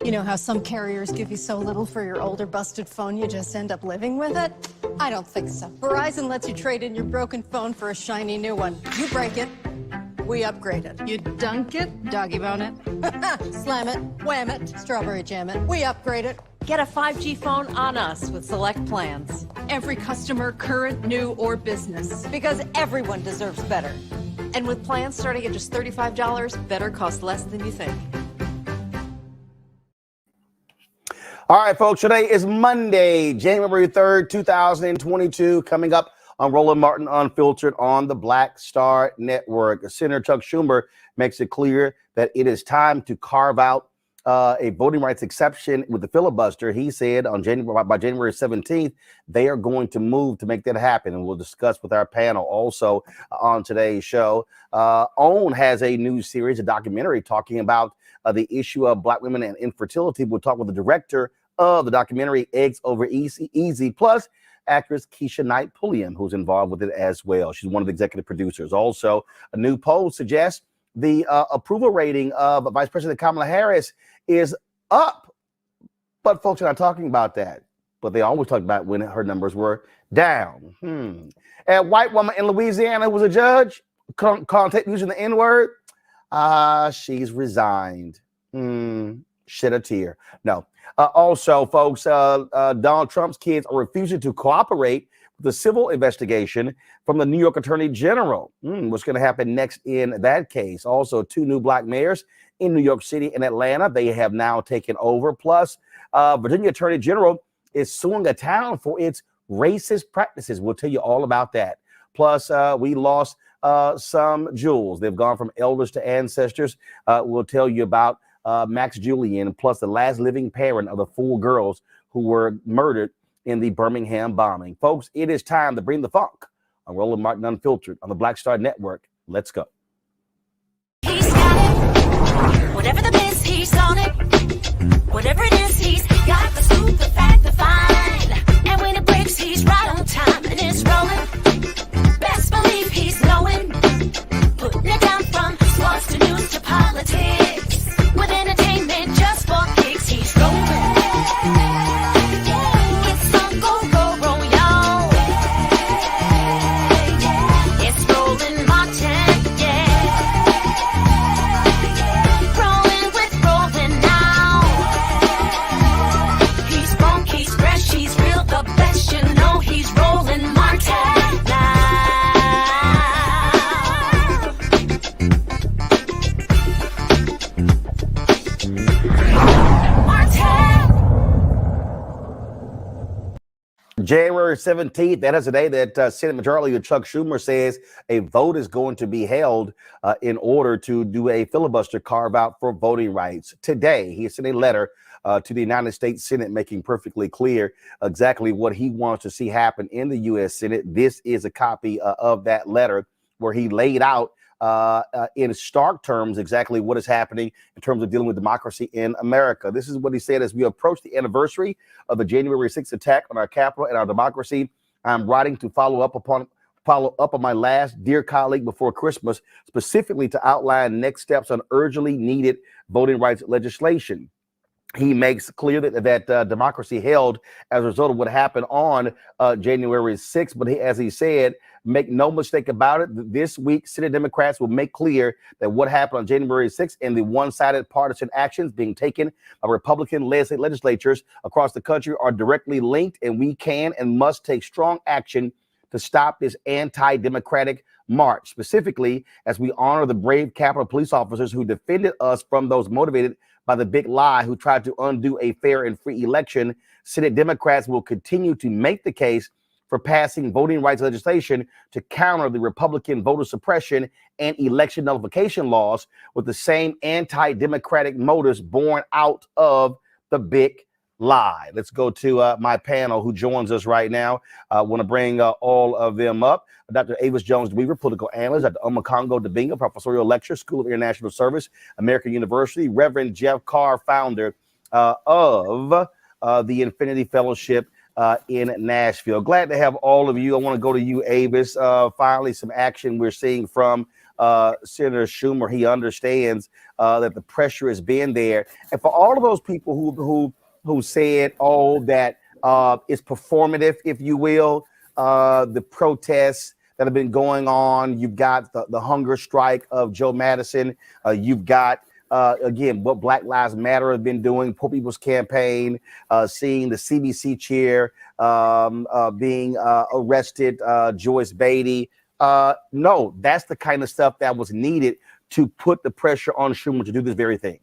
You know how some carriers give you so little for your older busted phone you just end up living with it? I don't think so. Verizon lets you trade in your broken phone for a shiny new one. You break it, We upgraded. You dunk it, doggy bone it. Slam it, wham it, strawberry jam it. We upgraded. Get a 5G phone on us with select plans. Every customer, current, new, or business. Because everyone deserves better. And with plans starting at just $35, better costs less than you think. All right, folks, today is Monday, January 3rd, 2022, coming up on Roland Martin Unfiltered on the Black Star Network. Senator Chuck Schumer makes it clear that it is time to carve out a voting rights exception with the filibuster. He said by January 17th, they are going to move to make that happen. And we'll discuss with our panel also on today's show. OWN has a new series, a documentary talking about the issue of Black women and infertility. We'll talk with the director of the documentary, Eggs Over Easy, plus actress Keshia Knight Pulliam, who's involved with it as well. She's one of the executive producers. Also, a new poll suggests the approval rating of Vice President Kamala Harris is up. But folks are not talking about that. But they always talk about when her numbers were down. A white woman in Louisiana was a judge, using the N-word. She's resigned. Shed a tear. No. Also, folks, Donald Trump's kids are refusing to cooperate with the civil investigation from the New York Attorney General. What's going to happen next in that case? Also, 2 new Black mayors in New York City and Atlanta. They have now taken over. Plus, Virginia Attorney General is suing a town for its racist practices. We'll tell you all about that. Plus, we lost some jewels. They've gone from elders to ancestors. We'll tell you about Max Julian, plus the last living parent of the 4 girls who were murdered in the Birmingham bombing. Folks, it is time to bring the funk on Roland Martin Unfiltered on the Black Star Network. Let's go. He's got it. Whatever the biz, he's on it. Whatever it is, he's got the scoop, the fact, the find. And when it breaks, he's right on time and it's rolling. Best believe he's knowing. Putting it down from sports to news to politics. With entertainment just for kicks, he's rolling. It's on go, y'all. It's Roland Martin, yeah. Rolling with Roland now. He's funk, he's fresh, he's real, the best, you know he's Roland Martin now. January 17th, that is the day that Senate Majority Leader Chuck Schumer says a vote is going to be held in order to do a filibuster carve out for voting rights. Today, he sent a letter to the United States Senate making perfectly clear exactly what he wants to see happen in the U.S. Senate. This is a copy of that letter where he laid out in stark terms exactly what is happening in terms of dealing with democracy in America. This is what he said: as we approach the anniversary of the January 6th attack on our Capitol and our democracy, I'm writing to follow up on my last dear colleague before Christmas, specifically to outline next steps on urgently needed voting rights legislation. He makes clear that democracy held as a result of what happened on January 6th. But as he said, make no mistake about it, this week, Senate Democrats will make clear that what happened on January 6th and the one-sided partisan actions being taken by Republican-led legislatures across the country are directly linked, and we can and must take strong action to stop this anti-democratic march, specifically as we honor the brave Capitol police officers who defended us from those motivated by the big lie who tried to undo a fair and free election. Senate Democrats will continue to make the case for passing voting rights legislation to counter the Republican voter suppression and election nullification laws with the same anti-democratic motives born out of the big lie. Let's go to my panel who joins us right now. I want to bring all of them up. Dr. Avis Jones-Weaver, political analyst at the Omakongo Dibinga Professorial Lecture, School of International Service, American University. Reverend Jeff Carr, founder of the Infinity Fellowship in Nashville. Glad to have all of you. I want to go to you, Avis. Finally, some action we're seeing from Senator Schumer. He understands that the pressure has been there. And for all of those people who said, oh, that is performative, if you will, the protests, that have been going on. You've got the hunger strike of Joe Madison. You've got again, what Black Lives Matter have been doing, Poor People's Campaign, seeing the CBC chair being arrested, Joyce Beatty. No, that's the kind of stuff that was needed to put the pressure on Schumer to do this very thing.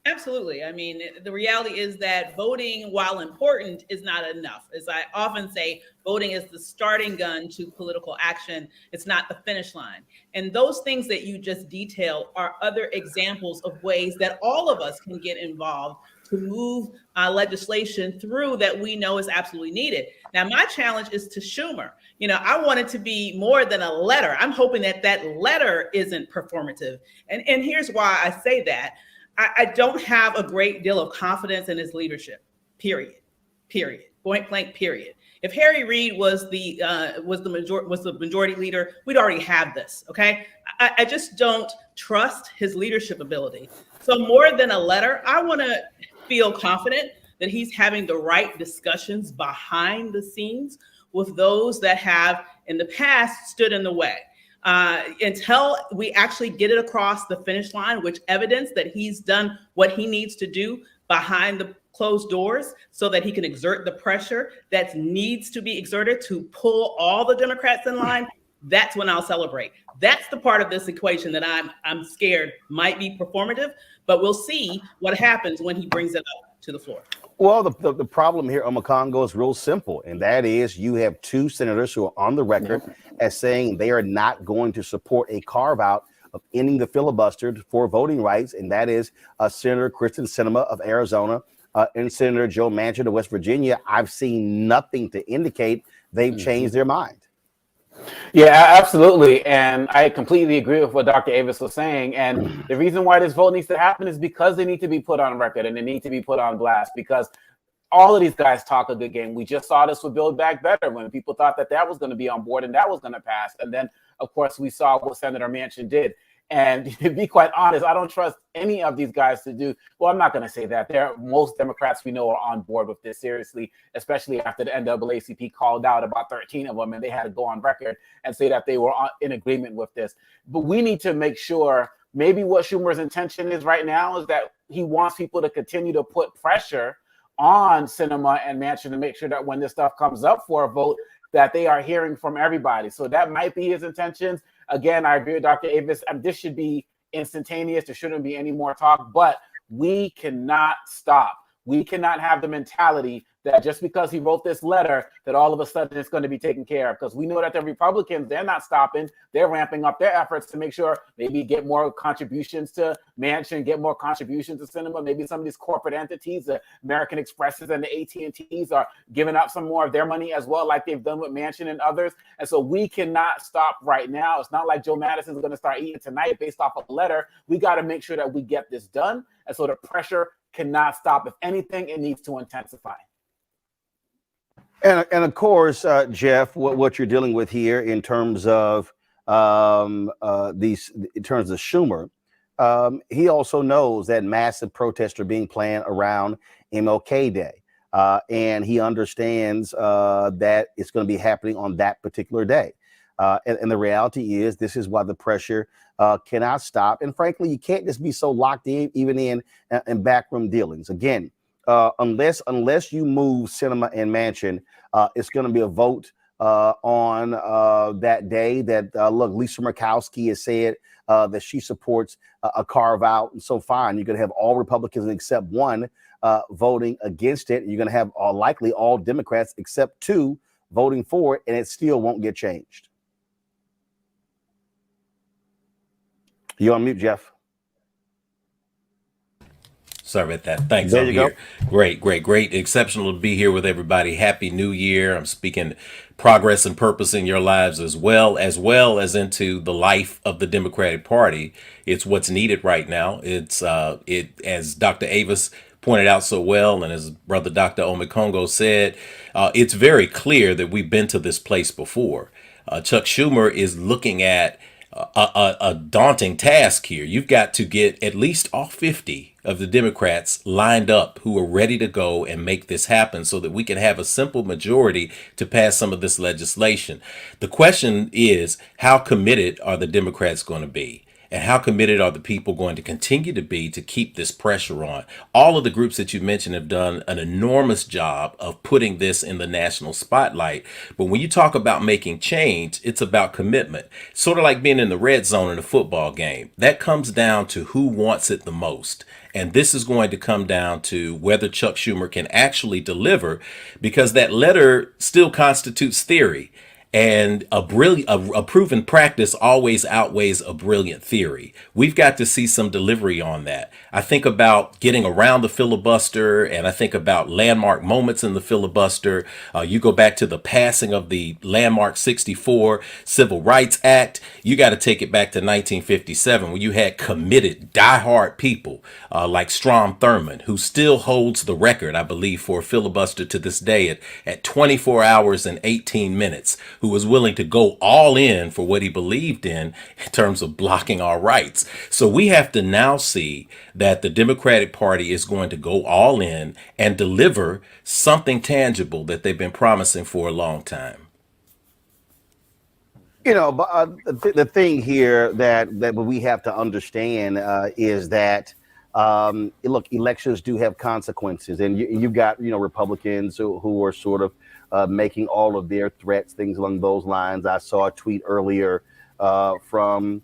Absolutely. I mean, the reality is that voting, while important, is not enough. As I often say, voting is the starting gun to political action. It's not the finish line. And those things that you just detailed are other examples of ways that all of us can get involved to move legislation through that we know is absolutely needed. Now, my challenge is to Schumer. You know, I want it to be more than a letter. I'm hoping that that letter isn't performative. And here's why I say that. I don't have a great deal of confidence in his leadership, period, point blank, period. If Harry Reid was the majority leader, we'd already have this, okay? I just don't trust his leadership ability. So more than a letter, I want to feel confident that he's having the right discussions behind the scenes with those that have in the past stood in the way. Until we actually get it across the finish line, which evidence that he's done what he needs to do behind the closed doors so that he can exert the pressure that needs to be exerted to pull all the Democrats in line, that's when I'll celebrate. That's the part of this equation that I'm scared might be performative, but we'll see what happens when he brings it up to the floor. Well, the problem here on Congo is real simple, and that is you have two senators who are on the record as saying they are not going to support a carve-out of ending the filibuster for voting rights, and that is Senator Kristen Sinema of Arizona and Senator Joe Manchin of West Virginia. I've seen nothing to indicate they've changed their mind. Yeah, absolutely. And I completely agree with what Dr. Avis was saying. And the reason why this vote needs to happen is because they need to be put on record and they need to be put on blast, because all of these guys talk a good game. We just saw this with Build Back Better when people thought that that was going to be on board and that was going to pass. And then, of course, we saw what Senator Manchin did. And to be quite honest, I don't trust any of these guys to do, well, I'm not going to say that. Most Democrats we know are on board with this seriously, especially after the NAACP called out about 13 of them and they had to go on record and say that they were in agreement with this. But we need to make sure maybe what Schumer's intention is right now is that he wants people to continue to put pressure on Sinema and Manchin to make sure that when this stuff comes up for a vote, that they are hearing from everybody. So that might be his intentions. Again, I agree with Dr. Avis. This should be instantaneous. There shouldn't be any more talk, but we cannot stop. We cannot have the mentality that just because he wrote this letter, that all of a sudden it's going to be taken care of. Because we know that the Republicans, they're not stopping. They're ramping up their efforts to make sure maybe get more contributions to Manchin, get more contributions to Sinema. Maybe some of these corporate entities, the American Expresses and the AT&Ts are giving up some more of their money as well, like they've done with Manchin and others. And so we cannot stop right now. It's not like Joe Madison's going to start eating tonight based off of a letter. We got to make sure that we get this done. And so the pressure cannot stop. If anything, it needs to intensify. And of course, Jeff, what you're dealing with here in terms of Schumer, he also knows that massive protests are being planned around MLK Day, and he understands that it's going to be happening on that particular day. And the reality is, this is why the pressure cannot stop. And frankly, you can't just be so locked in, even in backroom dealings. Again, unless you move Sinema and Manchin, it's going to be a vote on that day that look, Lisa Murkowski has said that she supports a carve out, and so fine, you're going to have all Republicans except one voting against it. You're going to have likely all Democrats except two voting for it, and it still won't get changed. You're on mute, Jeff. Sorry about that. Thanks. There I'm you here. go. Great. Exceptional to be here with everybody. Happy New Year. I'm speaking progress and purpose in your lives as well as into the life of the Democratic Party. It's what's needed right now. It's as Dr. Avis pointed out so well, and as Brother Dr. Omekongo said, it's very clear that we've been to this place before. Chuck Schumer is looking at a daunting task here. You've got to get at least all 50 of the Democrats lined up who are ready to go and make this happen so that we can have a simple majority to pass some of this legislation. The question is, how committed are the Democrats going to be? And how committed are the people going to continue to be to keep this pressure on? All of the groups that you mentioned have done an enormous job of putting this in the national spotlight. But when you talk about making change, it's about commitment. Sort of like being in the red zone in a football game. That comes down to who wants it the most. And this is going to come down to whether Chuck Schumer can actually deliver, because that letter still constitutes theory. And a proven practice always outweighs a brilliant theory. We've got to see some delivery on that. I think about getting around the filibuster, and I think about landmark moments in the filibuster. You go back to the passing of the landmark 64 Civil Rights Act. You got to take it back to 1957, when you had committed, diehard people like Strom Thurmond, who still holds the record, I believe, for a filibuster to this day at 24 hours and 18 minutes. Who was willing to go all in for what he believed in terms of blocking our rights. So we have to now see that the Democratic Party is going to go all in and deliver something tangible that they've been promising for a long time. You know, but the thing here that we have to understand is that look, elections do have consequences, and you've got Republicans who are sort of making all of their threats, things along those lines. I saw a tweet earlier from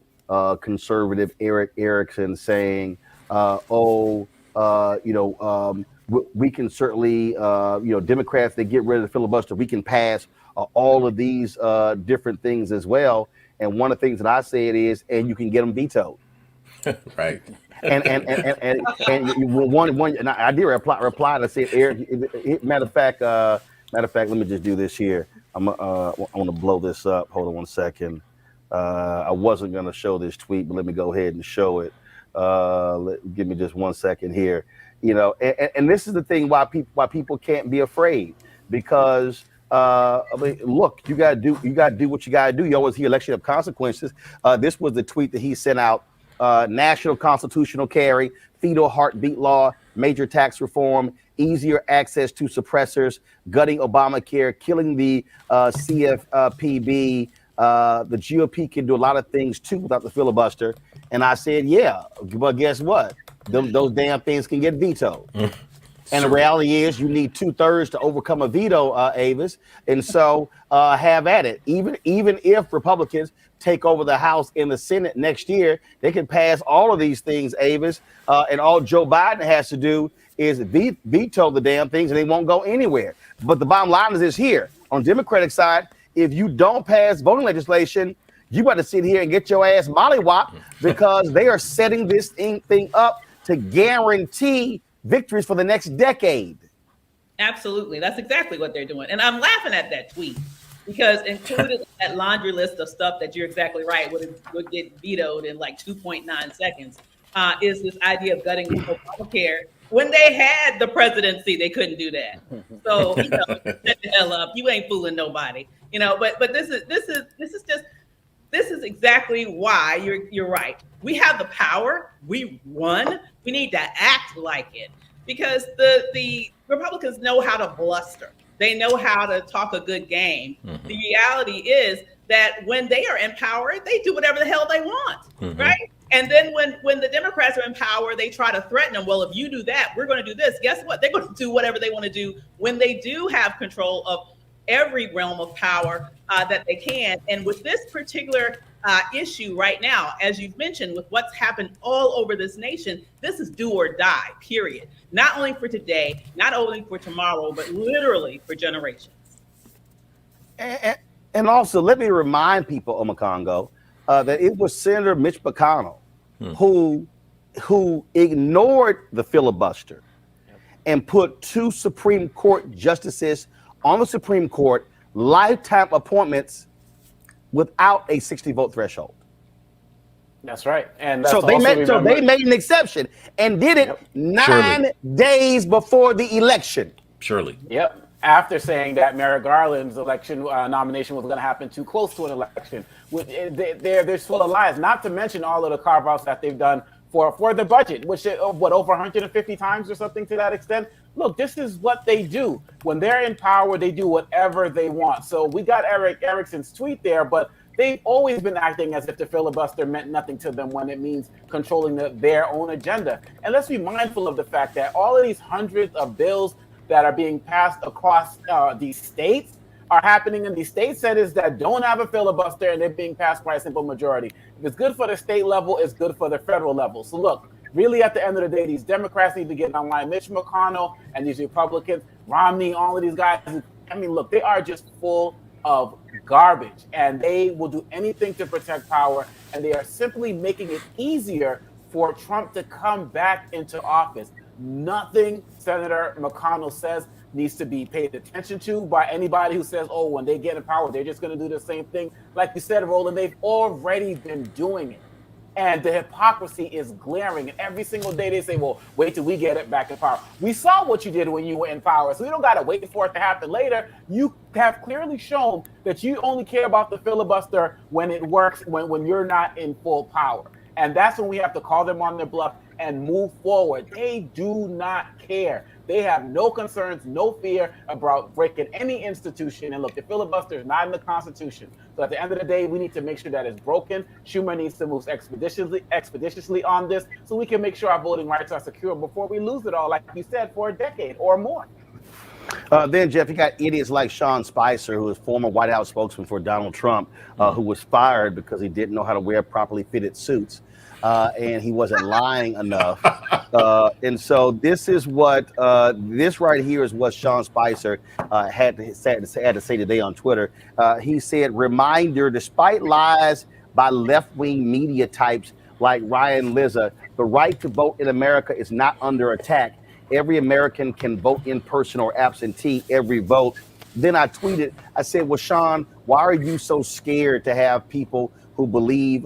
conservative Eric Erickson saying, we can certainly, Democrats, they get rid of the filibuster, we can pass all of these different things as well. And one of the things that I said is, and you can get them vetoed. Right. And I did reply to say, Eric, matter of fact, let me just do this here. I want to blow this up. Hold on one second. I wasn't going to show this tweet, but let me go ahead and show it. Give me just 1 second here. And this is the thing why people can't be afraid, because look, you gotta do what you gotta do. You always hear election of consequences. This was the tweet that he sent out. National constitutional carry, fetal heartbeat law, major tax reform, easier access to suppressors, gutting Obamacare, killing the CFPB. The GOP can do a lot of things too without the filibuster. And I said, yeah, but guess what? Those damn things can get vetoed. And the reality is you need 2/3 to overcome a veto, Avis. And so have at it. Even if Republicans take over the House and the Senate next year, they can pass all of these things, Avis. And all Joe Biden has to do is veto the damn things, and they won't go anywhere. But the bottom line is this here. On the Democratic side, if you don't pass voting legislation, you got to sit here and get your ass mollywopped, because they are setting this thing up to guarantee victories for the next decade. Absolutely. That's exactly what they're doing. And I'm laughing at that tweet, because included that laundry list of stuff that you're exactly right would get vetoed in like 2.9 seconds is this idea of gutting Obamacare. When they had the presidency, they couldn't do that. So shut the hell up. You ain't fooling nobody. But this is exactly why you're right. We have the power. We won. We need to act like it, because the Republicans know how to bluster. They know how to talk a good game. Mm-hmm. The reality is that when they are in power, they do whatever the hell they want, mm-hmm. right? And then when the Democrats are in power, they try to threaten them. Well, if you do that, we're going to do this. Guess what? They're going to do whatever they want to do when they do have control of every realm of power that they can. And with this particular issue right now, as you've mentioned, with what's happened all over this nation, this is do or die, period. Not only for today, not only for tomorrow, but literally for generations. And also, let me remind people, Omakongo, that it was Senator Mitch McConnell who ignored the filibuster and put 2 Supreme Court justices on the Supreme Court, lifetime appointments, without a 60-vote threshold. That's right. And that's so they made an exception and did it 9 days before the election. Surely. Yep. After saying that Merrick Garland's election nomination was going to happen too close to an election. They're full of lies, not to mention all of the carve-outs that they've done for the budget, which is what, over 150 times or something to that extent. Look, this is what they do. When they're in power, they do whatever they want. So we got Eric Erickson's tweet there, but they've always been acting as if the filibuster meant nothing to them when it means controlling their own agenda. And let's be mindful of the fact that all of these hundreds of bills that are being passed across these states are happening in these state senators that don't have a filibuster, and they're being passed by a simple majority. If it's good for the state level, it's good for the federal level. So look, really at the end of the day, these Democrats need to get online. Mitch McConnell and these Republicans, Romney, all of these guys, I mean, look, they are just full of garbage, and they will do anything to protect power, and they are simply making it easier for Trump to come back into office. Nothing Senator McConnell says needs to be paid attention to by anybody who says, oh, when they get in power, they're just going to do the same thing. Like you said, Roland, they've already been doing it. And the hypocrisy is glaring. And every single day they say, well, wait till we get it back in power. We saw what you did when you were in power, so we don't got to wait for it to happen later. You have clearly shown that you only care about the filibuster when it works, when you're not in full power. And that's when we have to call them on their bluff and move forward. They do not care. They have no concerns, no fear about breaking any institution. And look, the filibuster is not in the Constitution. So at the end of the day, we need to make sure that it's broken. Schumer needs to move expeditiously on this so we can make sure our voting rights are secure before we lose it all, like you said, for a decade or more. Then, Jeff, you got idiots like Sean Spicer, who is former White House spokesman for Donald Trump, who was fired because he didn't know how to wear properly fitted suits. And he wasn't lying enough. And so this is what this right here is what Sean Spicer had to say today on Twitter. He said, reminder, despite lies by left-wing media types like Ryan Lizza, the right to vote in America is not under attack. Every American can vote in person or absentee every vote. Then I tweeted, I said, well, Sean, why are you so scared to have people who believe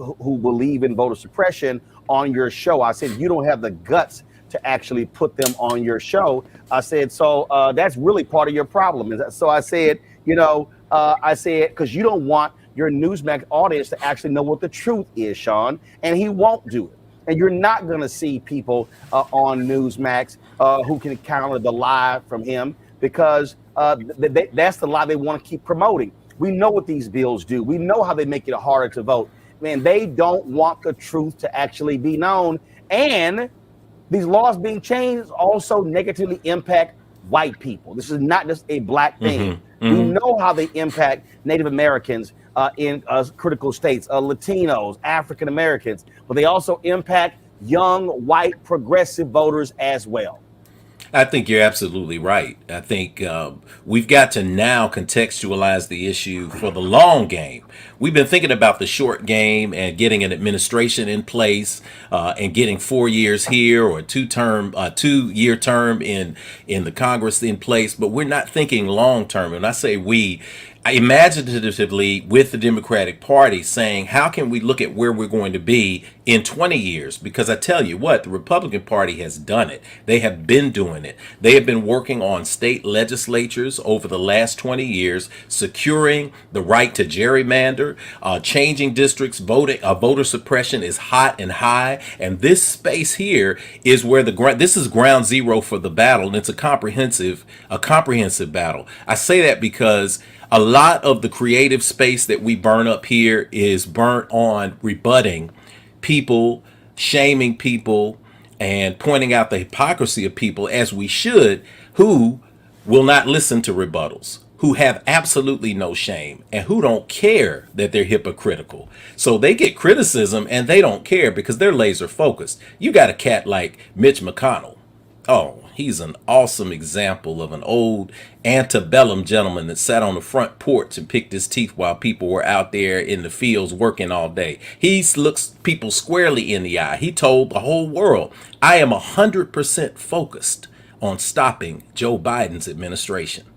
in voter suppression on your show? I said, you don't have the guts to actually put them on your show. I said, so that's really part of your problem. So I said, because you don't want your Newsmax audience to actually know what the truth is, Sean, and he won't do it. And you're not going to see people on Newsmax who can counter the lie from him, because that's the lie they want to keep promoting. We know what these bills do. We know how they make it harder to vote. Man, they don't want the truth to actually be known. And these laws being changed also negatively impact white people. This is not just a black thing. We know how they impact Native Americans in critical states, Latinos, African Americans, but they also impact young, white, progressive voters as well. I think you're absolutely right. I think we've got to now contextualize the issue for the long game. We've been thinking about the short game and getting an administration in place and getting 4 years here or a 2-year term in the Congress in place, but we're not thinking long term. And I say we, imaginatively with the Democratic Party saying, how can we look at where we're going to be in 20 years? Because I tell you what, the Republican Party has done it. They have been doing it. They have been working on state legislatures over the last 20 years, securing the right to gerrymander, changing districts, voter suppression is hot and high. And this space here is where this is ground zero for the battle. And it's a comprehensive battle. I say that because a lot of the creative space that we burn up here is burnt on rebutting people, shaming people, and pointing out the hypocrisy of people, as we should, who will not listen to rebuttals, who have absolutely no shame, and who don't care that they're hypocritical. So they get criticism and they don't care because they're laser focused. You got a cat like Mitch McConnell. Oh, he's an awesome example of an old antebellum gentleman that sat on the front porch and picked his teeth while people were out there in the fields working all day. He looks people squarely in the eye. He told the whole world, I am 100% focused on stopping Joe Biden's administration.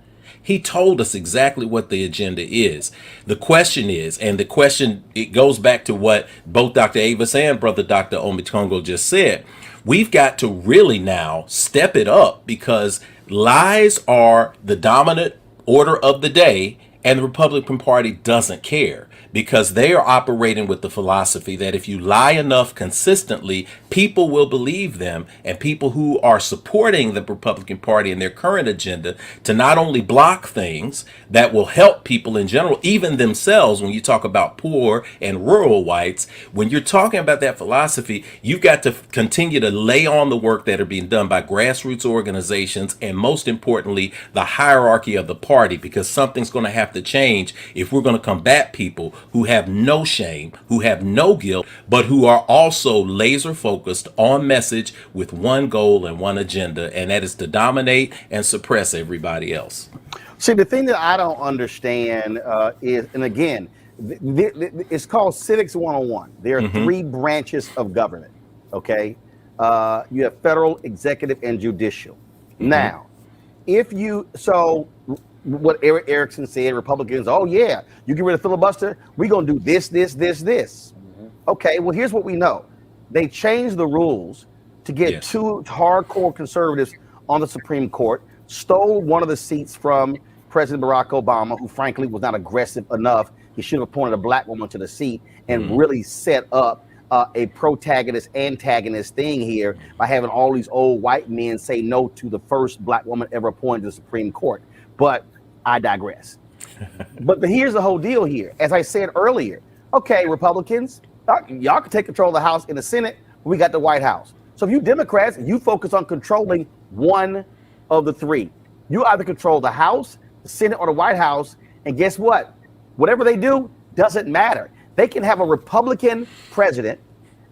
He told us exactly what the agenda is. The question is, it goes back to what both Dr. Avis and Brother Dr. Omitongo just said. We've got to really now step it up, because lies are the dominant order of the day, And the Republican Party doesn't care because they are operating with the philosophy that if you lie enough consistently, people will believe them. And people who are supporting the Republican Party and their current agenda to not only block things that will help people in general, even themselves, when you talk about poor and rural whites, when you're talking about that philosophy, you've got to continue to lay on the work that are being done by grassroots organizations and, most importantly, the hierarchy of the party, because something's going to have to change if we're going to combat people who have no shame, who have no guilt, but who are also laser focused on message with one goal and one agenda, and that is to dominate and suppress everybody else. See, the thing that I don't understand is, and again, it's called Civics 101. There are three branches of government, okay? You have federal, executive, and judicial. Now, what Eric Erickson said, Republicans, oh yeah, you get rid of filibuster, we're going to do this. Okay, well, here's what we know. They changed the rules to get two hardcore conservatives on the Supreme Court, stole one of the seats from President Barack Obama, who frankly was not aggressive enough. He should have appointed a black woman to the seat and really set up a protagonist-antagonist thing here by having all these old white men say no to the first black woman ever appointed to the Supreme Court. But I digress. But here's the whole deal here. As I said earlier, okay, Republicans, y'all can take control of the House and the Senate. We got the White House. So if you Democrats, you focus on controlling one of the three. You either control the House, the Senate, or the White House. And guess what? Whatever they do doesn't matter. They can have a Republican president,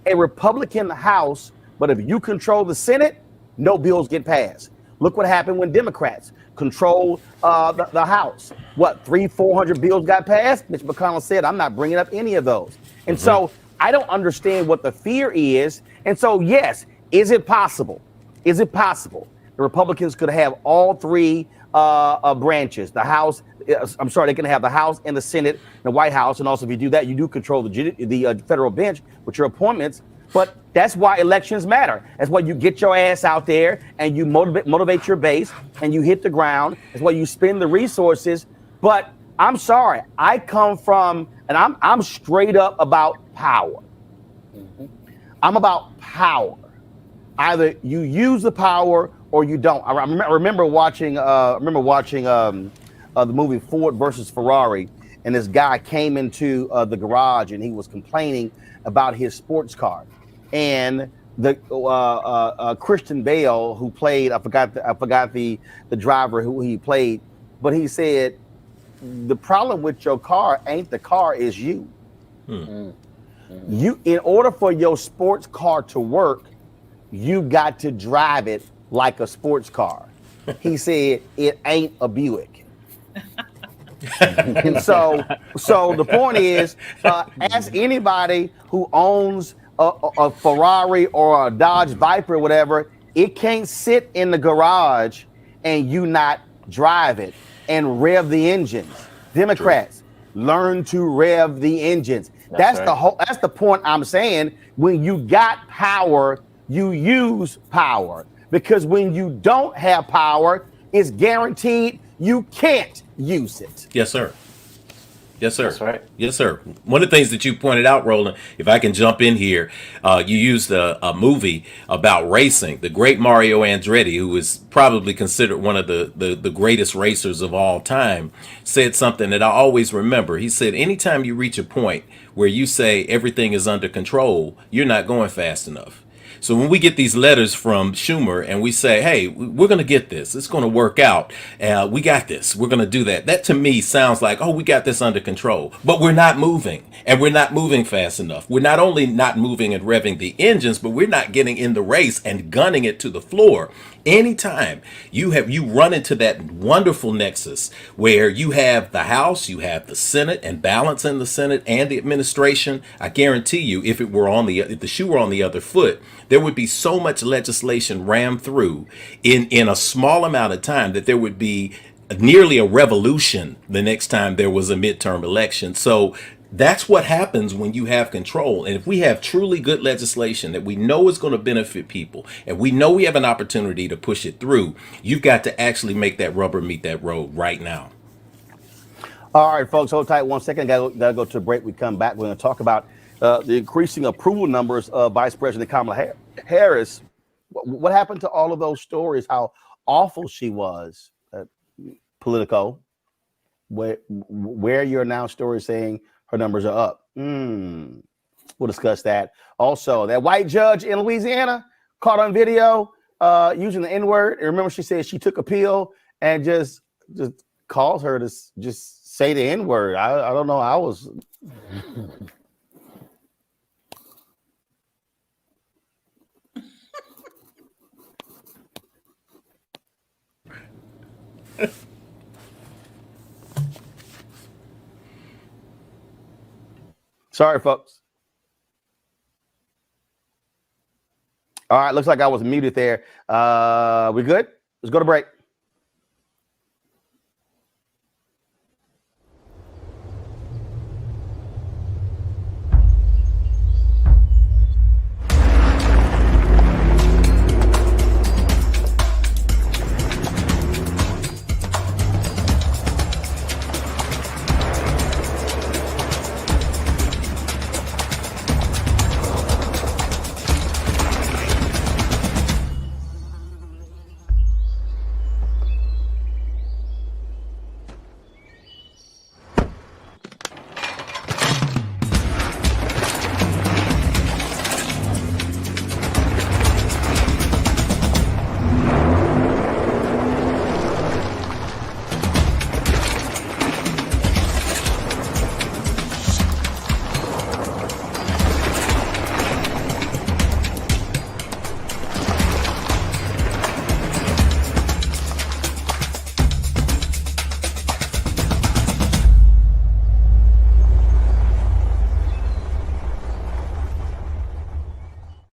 a Republican House, but if you control the Senate, no bills get passed. Look what happened when Democrats control the House. What, 300-400 bills got passed? Mitch McConnell said, I'm not bringing up any of those. And so I don't understand what the fear is. And so, yes, is it possible? Is it possible the Republicans could have all three branches, the House, they can have the House and the Senate, the White House, and also if you do that, you do control the federal bench with your appointments. But that's why elections matter. That's why you get your ass out there and you motivate your base and you hit the ground. That's why you spend the resources. But I'm sorry, I come from, and I'm straight up about power. I'm about power. Either you use the power or you don't. I remember watching the movie Ford versus Ferrari, and this guy came into the garage and he was complaining about his sports car, and the Christian Bale, who played, I forgot the driver who he played, but he said the problem with your car ain't the car, is you. You, in order for your sports car to work, you got to drive it like a sports car. He said it ain't a Buick. And so the point is, ask anybody who owns a Ferrari or a Dodge Viper or whatever, it can't sit in the garage and you not drive it and rev the engines. Democrats, learn to rev the engines. That's the point I'm saying. When you got power, you use power. Because when you don't have power, it's guaranteed you can't use it. Yes, sir. Yes, sir. That's right. Yes, sir. One of the things that you pointed out, Roland, if I can jump in here, you used a movie about racing. The great Mario Andretti, who is probably considered one of the greatest racers of all time, said something that I always remember. He said, anytime you reach a point where you say everything is under control, you're not going fast enough. So when we get these letters from Schumer and we say, hey, we're going to get this, it's going to work out, we got this, we're going to do that. That to me sounds like, oh, we got this under control, but we're not moving, and we're not moving fast enough. We're not only not moving and revving the engines, but we're not getting in the race and gunning it to the floor. Anytime you run into that wonderful nexus where you have the House, you have the Senate, and balance in the Senate and the administration, I guarantee you, if the shoe were on the other foot, there would be so much legislation rammed through in a small amount of time that there would be nearly a revolution the next time there was a midterm election. So that's what happens when you have control. And if we have truly good legislation that we know is going to benefit people, and we know we have an opportunity to push it through, you've got to actually make that rubber meet that road right now. All right, folks, hold tight 1 second. Gotta go to a break. We come back. We're going to talk about the increasing approval numbers of Vice President Kamala Harris. What happened to all of those stories? How awful she was, Politico. Where you're now stories saying her numbers are up. We'll discuss that. Also, that white judge in Louisiana caught on video using the N-word. And remember, she said she took a pill and just calls her to just say the N-word. I don't know. I was. Sorry, folks. All right, looks like I was muted there. We good? Let's go to break.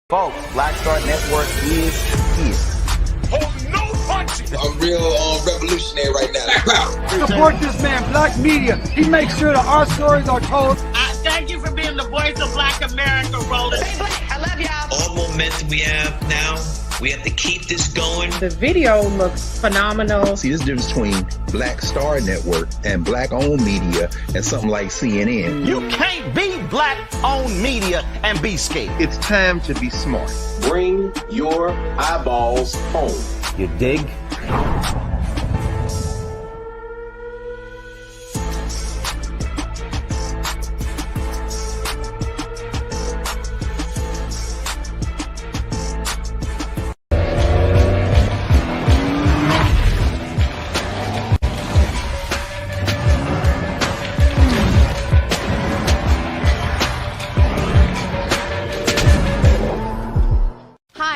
Folks, Black Star Network is here. Hold no punches. I'm real revolutionary right now. Support this man, Black Media. He makes sure that our stories are told. Thank you for being the voice of Black America, Roland. Stay black. I love y'all. All momentum we have now, we have to keep this going. The video looks phenomenal. See, this difference between Black Star Network and Black-owned media and something like CNN. You can't be Black-owned media and be scared. It's time to be smart. Bring your eyeballs home. You dig?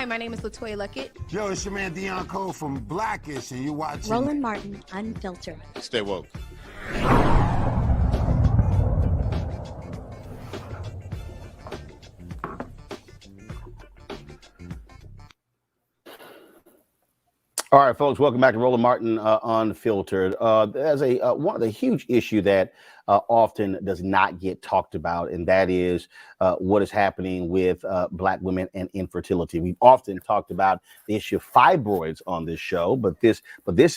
My name is LaToya Luckett. Yo, it's your man Dion Cole from Blackish, and you watching Roland Martin, Unfiltered. Stay woke. All right, folks, welcome back to Roland Martin Unfiltered. There's one of the huge issue that often does not get talked about, and that is what is happening with Black women and infertility. We've often talked about the issue of fibroids on this show, but this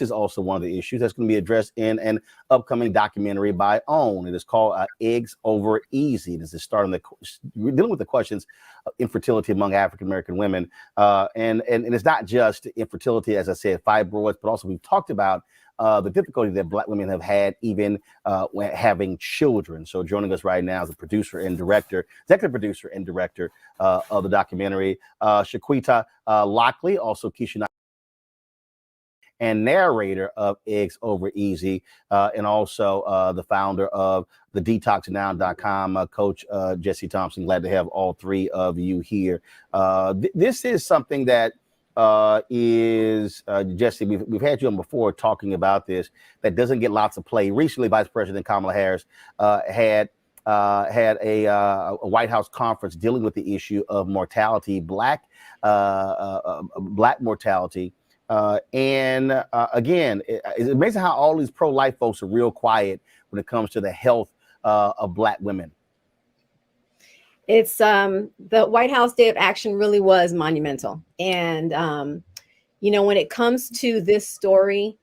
is also one of the issues that's going to be addressed in an upcoming documentary by OWN. It is called Eggs Over Easy. This is we're dealing with the questions of infertility among African American women, and it's not just infertility, as I said, fibroids, but also we've talked about the difficulty that Black women have had even when having children. So joining us right now is the executive producer and director of the documentary, Shaquita Lockley, also Keshia Knight, and narrator of Eggs Over Easy, and also the founder of the detoxnow.com, Coach Jesse Thompson. Glad to have all three of you here. This is something that Jesse, we've had you on before talking about this, that doesn't get lots of play. Recently, Vice President Kamala Harris had a White House conference dealing with the issue of mortality, Black mortality. Again, it's amazing how all these pro-life folks are real quiet when it comes to the health of Black women. It's the White House Day of Action really was monumental. And, when it comes to this story,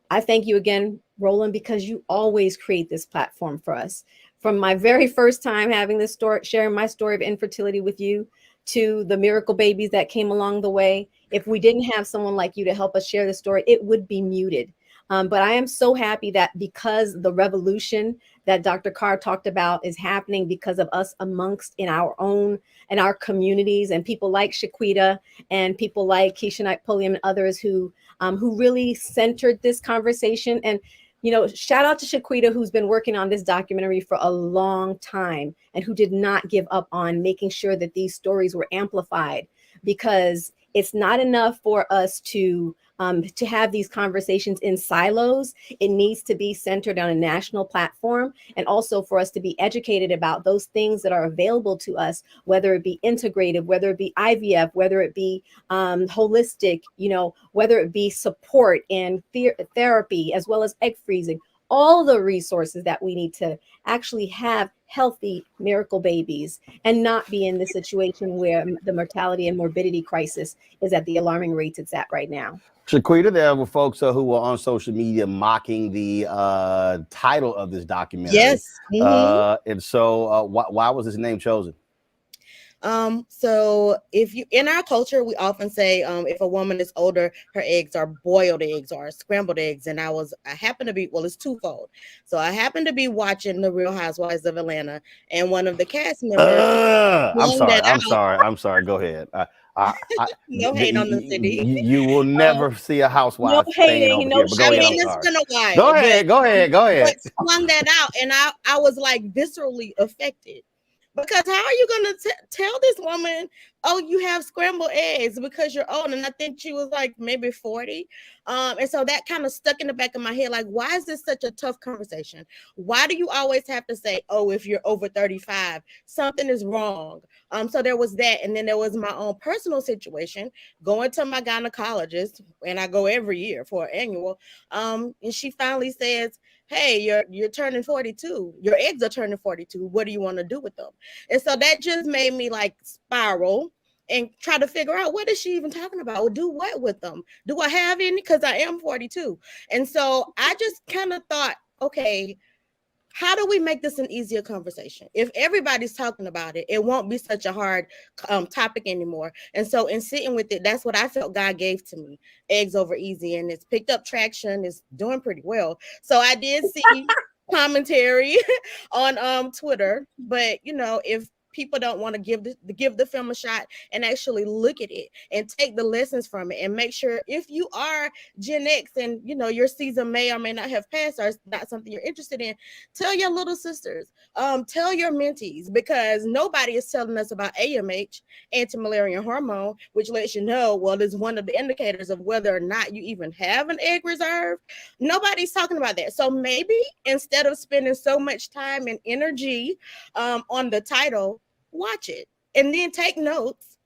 I thank you again, Roland, because you always create this platform for us. From my very first time having this story, sharing my story of infertility with you, to the miracle babies that came along the way. If we didn't have someone like you to help us share the story, it would be muted. But I am so happy that because the revolution that Dr. Carr talked about is happening because of us amongst in our communities, and people like Shaquita and people like Keshia Knight Pulliam and others who really centered this conversation. And shout out to Shaquita, who's been working on this documentary for a long time and who did not give up on making sure that these stories were amplified, because it's not enough for us to have these conversations in silos. It needs to be centered on a national platform, and also for us to be educated about those things that are available to us, whether it be integrative, whether it be IVF, whether it be holistic, whether it be support and therapy, as well as egg freezing, all the resources that we need to actually have healthy miracle babies and not be in the situation where the mortality and morbidity crisis is at the alarming rates it's at right now. Shaquita, there were folks who were on social media mocking the title of this documentary. Yes. Mm-hmm. And so why was his name chosen? So if you, in our culture, we often say, if a woman is older, her eggs are boiled eggs or scrambled eggs. And I happen to be, well, it's twofold. So I happened to be watching The Real Housewives of Atlanta, and one of the cast members. I'm sorry. Go ahead. No hate on the city. You will never see a housewife. No hating. No, I mean, it's been a while. Go ahead. But swung that out, and I was like viscerally affected. Because how are you going to tell this woman, oh, you have scrambled eggs because you're old? And I think she was like maybe 40. And so that kind of stuck in the back of my head. Like, why is this such a tough conversation? Why do you always have to say, oh, if you're over 35, something is wrong? So there was that. And then there was my own personal situation, going to my gynecologist, and I go every year for an annual. And she finally says, hey, you're turning 42. Your eggs are turning 42. What do you want to do with them? And so that just made me like spiral and try to figure out, what is she even talking about? Or do what with them? Do I have any? Because I am 42. And so I just kind of thought, okay, how do we make this an easier conversation? If everybody's talking about it, it won't be such a hard topic anymore. And so in sitting with it, that's what I felt God gave to me, Eggs Over Easy. And it's picked up traction. It's doing pretty well. So I did see commentary on Twitter, but if people don't want to give the film a shot and actually look at it and take the lessons from it, and make sure, if you are Gen X and your season may or may not have passed, or it's not something you're interested in, tell your little sisters, tell your mentees, because nobody is telling us about AMH, anti-malarial hormone, which lets you know, well, it's one of the indicators of whether or not you even have an egg reserve. Nobody's talking about that. So maybe instead of spending so much time and energy on the title, watch it and then take notes,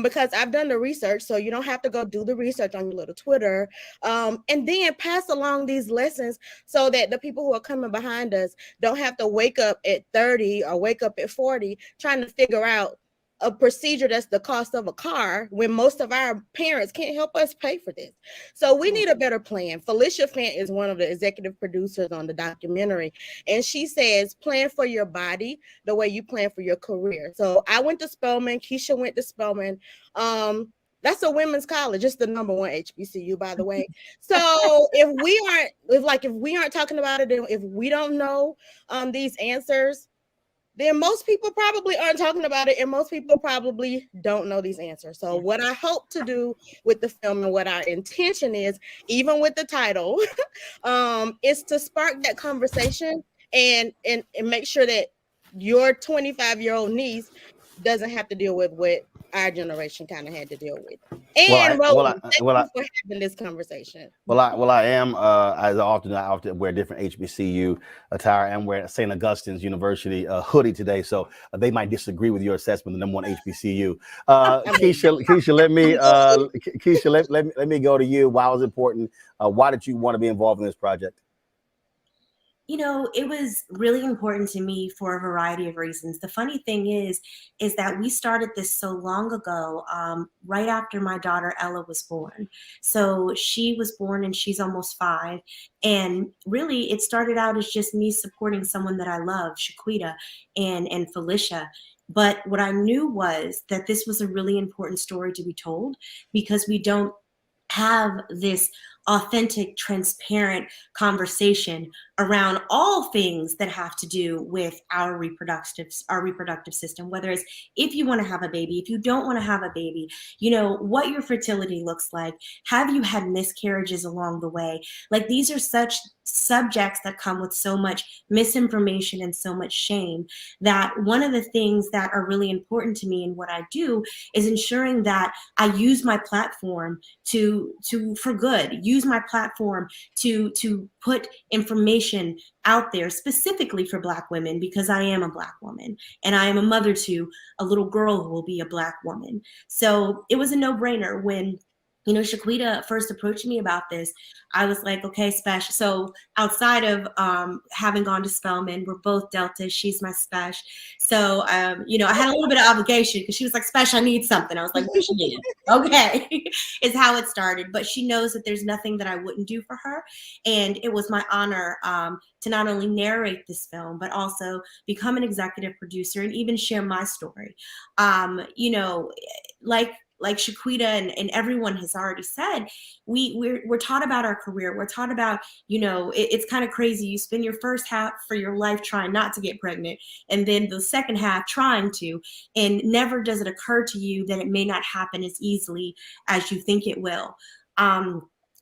because I've done the research, so you don't have to go do the research on your little Twitter, and then pass along these lessons so that the people who are coming behind us don't have to wake up at 30 or wake up at 40 trying to figure out a procedure that's the cost of a car, when most of our parents can't help us pay for this. So we need a better plan. Felicia Fant is one of the executive producers on the documentary, and she says, plan for your body the way you plan for your career. So I went to Spelman, Keshia went to Spelman. That's a women's college. It's the #1 HBCU, by the way. So if we aren't talking about it, if we don't know these answers, then most people probably aren't talking about it, and most people probably don't know these answers. So what I hope to do with the film, and what our intention is, even with the title, is to spark that conversation and make sure that your 25-year-old niece doesn't have to deal with what our generation kind of had to deal with. And thank you for having this conversation. I am as I often wear different HBCU attire. I'm wearing St. Augustine's University hoodie today, so they might disagree with your assessment of #1 HBCU. Keshia, let me go to you. Why was it important? Why did you want to be involved in this project? You know, it was really important to me for a variety of reasons. The funny thing is that we started this so long ago, right after my daughter Ella was born. So she was born and she's almost 5. And really, it started out as just me supporting someone that I love, Shaquita and Felicia. But what I knew was that this was a really important story to be told, because we don't have this authentic, transparent conversation around all things that have to do with our reproductive system, whether it's if you want to have a baby, if you don't want to have a baby, you know, what your fertility looks like, have you had miscarriages along the way? Like, these are such subjects that come with so much misinformation and so much shame, that one of the things that are really important to me in what I do is ensuring that I use my platform to for good, use my platform to put information out there specifically for Black women, because I am a Black woman and I am a mother to a little girl who will be a Black woman. So it was a no-brainer when, you know, Shaquita first approached me about this. I was like, okay, Spesh. So outside of having gone to Spelman, we're both Delta. She's my Spesh. So, you know, I had a little bit of obligation because she was like, Spesh, I need something. I was like, what does she need? Okay, is how it started. But she knows that there's nothing that I wouldn't do for her. And it was my honor to not only narrate this film, but also become an executive producer and even share my story. You know, like Shaquita and everyone has already said, we're taught about our career. We're taught about, you know, it's kind of crazy. You spend your first half for your life trying not to get pregnant, and then the second half trying to, and never does it occur to you that it may not happen as easily as you think it will.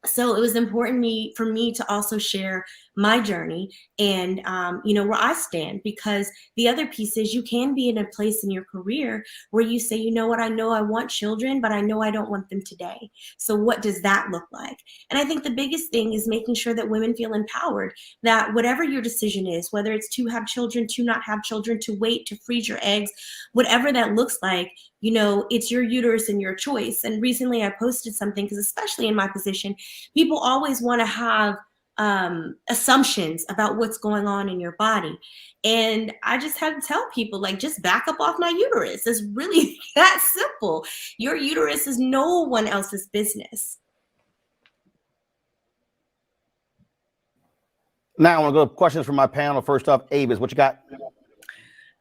So it was important for me to also share my journey and, you know, where I stand, because the other piece is you can be in a place in your career where you say, you know what, I know I want children, but I know I don't want them today. So what does that look like? And I think the biggest thing is making sure that women feel empowered, that whatever your decision is, whether it's to have children, to not have children, to wait, to freeze your eggs, whatever that looks like, you know, it's your uterus and your choice. And recently I posted something, because especially in my position, people always want to have assumptions about what's going on in your body. And I just had to tell people, like, just back up off my uterus. It's really that simple. Your uterus is no one else's business. Now I want to go to questions from my panel. First off, Avis, what you got?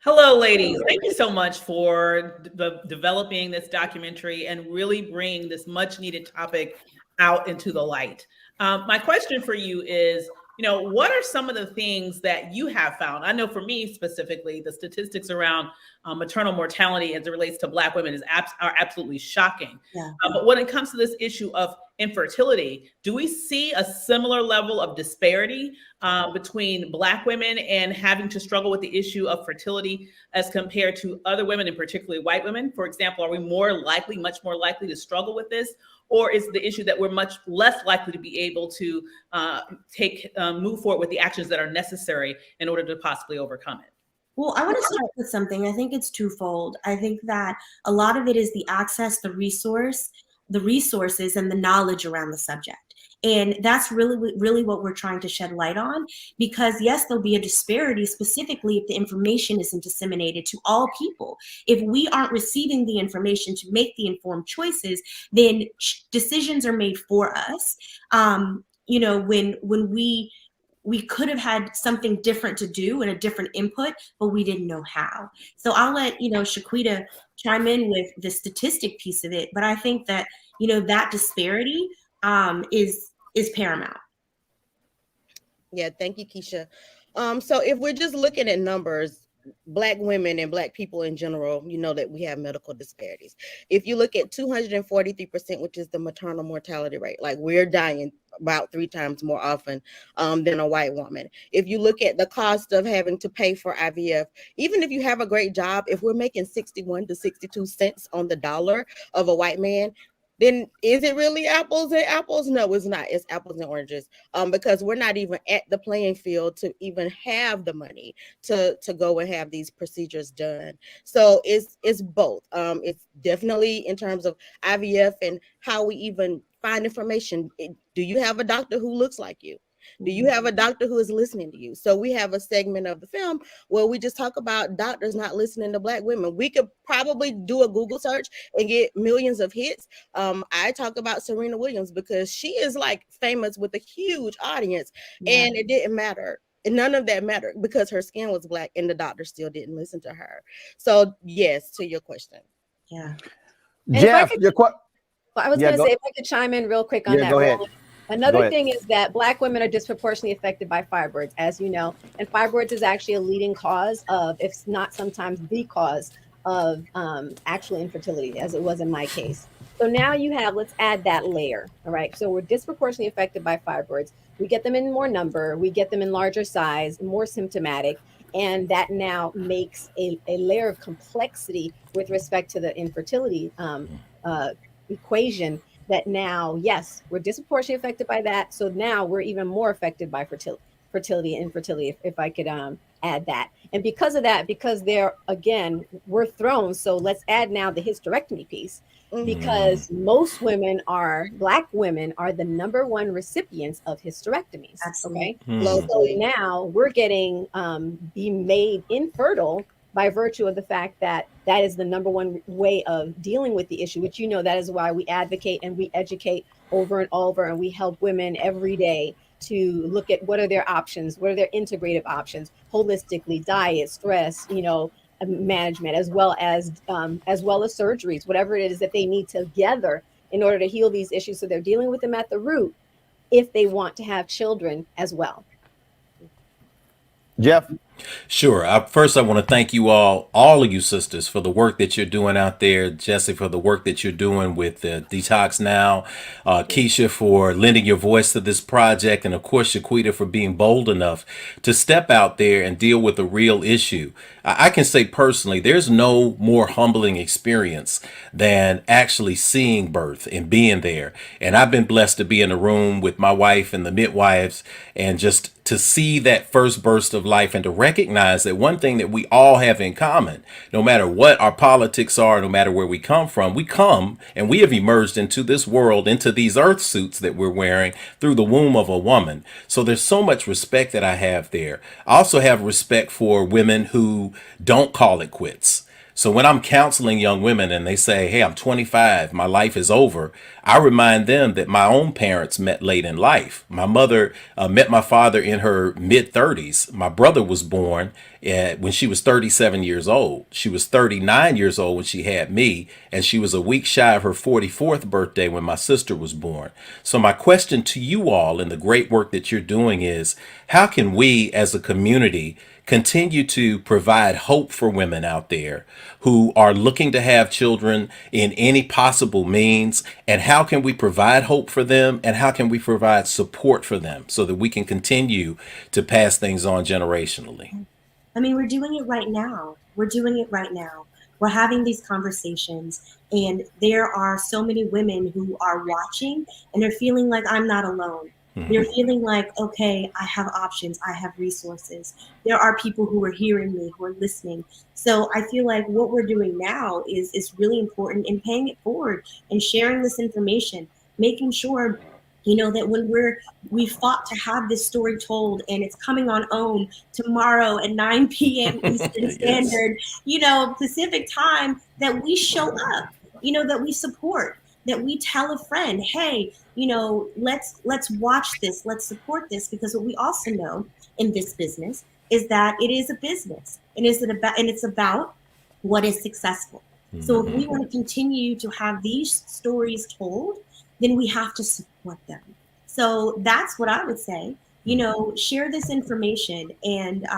Hello, ladies. Thank you so much for developing this documentary and really bringing this much needed topic out into the light. My question for you is, you know, what are some of the things that you have found? I know for me specifically, the statistics around maternal mortality as it relates to Black women are absolutely shocking. Yeah. But when it comes to this issue of infertility, do we see a similar level of disparity between Black women and having to struggle with the issue of fertility as compared to other women, and particularly white women? For example, are we much more likely to struggle with this? Or is the issue that we're much less likely to be able to move forward with the actions that are necessary in order to possibly overcome it? Well, I want to start with something. I think it's twofold. I think that a lot of it is the access, the resources, and the knowledge around the subject. And that's really what we're trying to shed light on, because yes, there'll be a disparity specifically if the information isn't disseminated to all people. If we aren't receiving the information to make the informed choices, then decisions are made for us. You know, when we could have had something different to do and a different input, but we didn't know how. So I'll let, you know, Shaquita chime in with the statistic piece of it. But I think that, you know, that disparity is paramount. Yeah, thank you, Keshia. So if we're just looking at numbers, Black women and Black people in general, you know that we have medical disparities. If you look at 243%, which is the maternal mortality rate, like we're dying about 3 times more often than a white woman. If you look at the cost of having to pay for IVF, even if you have a great job, if we're making 61 to 62 cents on the dollar of a white man, then is it really apples and apples? No, it's not. It's apples and oranges, because we're not even at the playing field to even have the money to go and have these procedures done. So it's both. It's definitely in terms of IVF and how we even find information. Do you have a doctor who looks like you? Do you have a doctor who is listening to you? So we have a segment of the film where we just talk about doctors not listening to Black women. We could probably do a Google search and get millions of hits. I talk about Serena Williams because she is like famous with a huge audience, and it didn't matter. And none of that mattered because her skin was Black and the doctor still didn't listen to her. So yes, to your question. Yeah. Jeff, your question. Well, I was going to say, if I could chime in real quick on that. Go ahead. Another thing is that Black women are disproportionately affected by fibroids, as you know, and fibroids is actually a leading cause of, if not sometimes the cause of actual infertility, as it was in my case. So now you have, let's add that layer. All right. So we're disproportionately affected by fibroids. We get them in more number, we get them in larger size, more symptomatic, and that now makes a layer of complexity with respect to the infertility equation that now, yes, we're disproportionately affected by that. So now we're even more affected by fertility and infertility, if I could add that. And because of that, because they're, again, we're thrown. So let's add now the hysterectomy piece, because most women Black women are the #1 recipients of hysterectomies. Okay. So now we're getting being made infertile by virtue of the fact that that is the #1 way of dealing with the issue, which, you know, that is why we advocate and we educate over and over, and we help women every day to look at what are their options, what are their integrative options, holistically, diet, stress, you know, management, as well as surgeries, whatever it is that they need together in order to heal these issues. So they're dealing with them at the root if they want to have children as well. Jeff? Sure. First, I want to thank you all of you sisters, for the work that you're doing out there. Jesse, for the work that you're doing with Detox Now. Keshia, for lending your voice to this project. And of course, Shaquita, for being bold enough to step out there and deal with a real issue. I can say personally, there's no more humbling experience than actually seeing birth and being there. And I've been blessed to be in a room with my wife and the midwives, and just to see that first burst of life, and to recognize that one thing that we all have in common, no matter what our politics are, no matter where we come from, we come and we have emerged into this world, into these earth suits that we're wearing through the womb of a woman. So there's so much respect that I have there. I also have respect for women who don't call it quits. So when I'm counseling young women and they say, hey, I'm 25, my life is over, I remind them that my own parents met late in life. My mother met my father in her mid-30s. My brother was born when she was 37 years old. She was 39 years old when she had me, and she was a week shy of her 44th birthday when my sister was born. So my question to you all, and the great work that you're doing, is how can we as a community continue to provide hope for women out there who are looking to have children in any possible means? And how can we provide hope for them? And how can we provide support for them so that we can continue to pass things on generationally? I mean, we're doing it right now. We're having these conversations, and there are so many women who are watching, and they're feeling like I'm not alone. They're feeling like, okay, I have options, I have resources. There are people who are hearing me, who are listening. So I feel like what we're doing now is really important, and paying it forward and sharing this information, making sure, you know, that when we fought to have this story told, and it's coming on OWN tomorrow at 9 p.m. Eastern Standard, you know, Pacific time, that we show up, you know, that we support, that we tell a friend, hey, you know, let's watch this, let's support this, because what we also know in this business is that it is a business, and it's about what is successful. So if we want to continue to have these stories told, then we have to support them. So that's what I would say. You know, share this information, and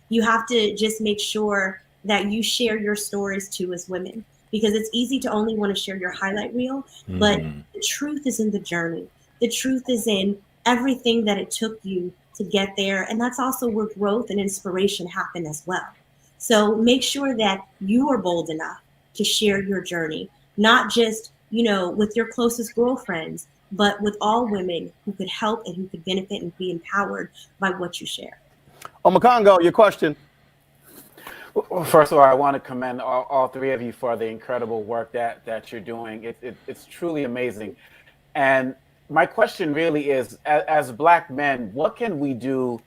you have to just make sure that you share your stories too as women, because it's easy to only want to share your highlight reel, but the truth is in the journey. The truth is in everything that it took you to get there. And that's also where growth and inspiration happen as well. So make sure that you are bold enough to share your journey, not just, you know, with your closest girlfriends, but with all women who could help and who could benefit and be empowered by what you share. Omakongo, your question. Well, first of all, I want to commend all three of you for the incredible work that you're doing. It's truly amazing. And my question really is, as Black men, what can we do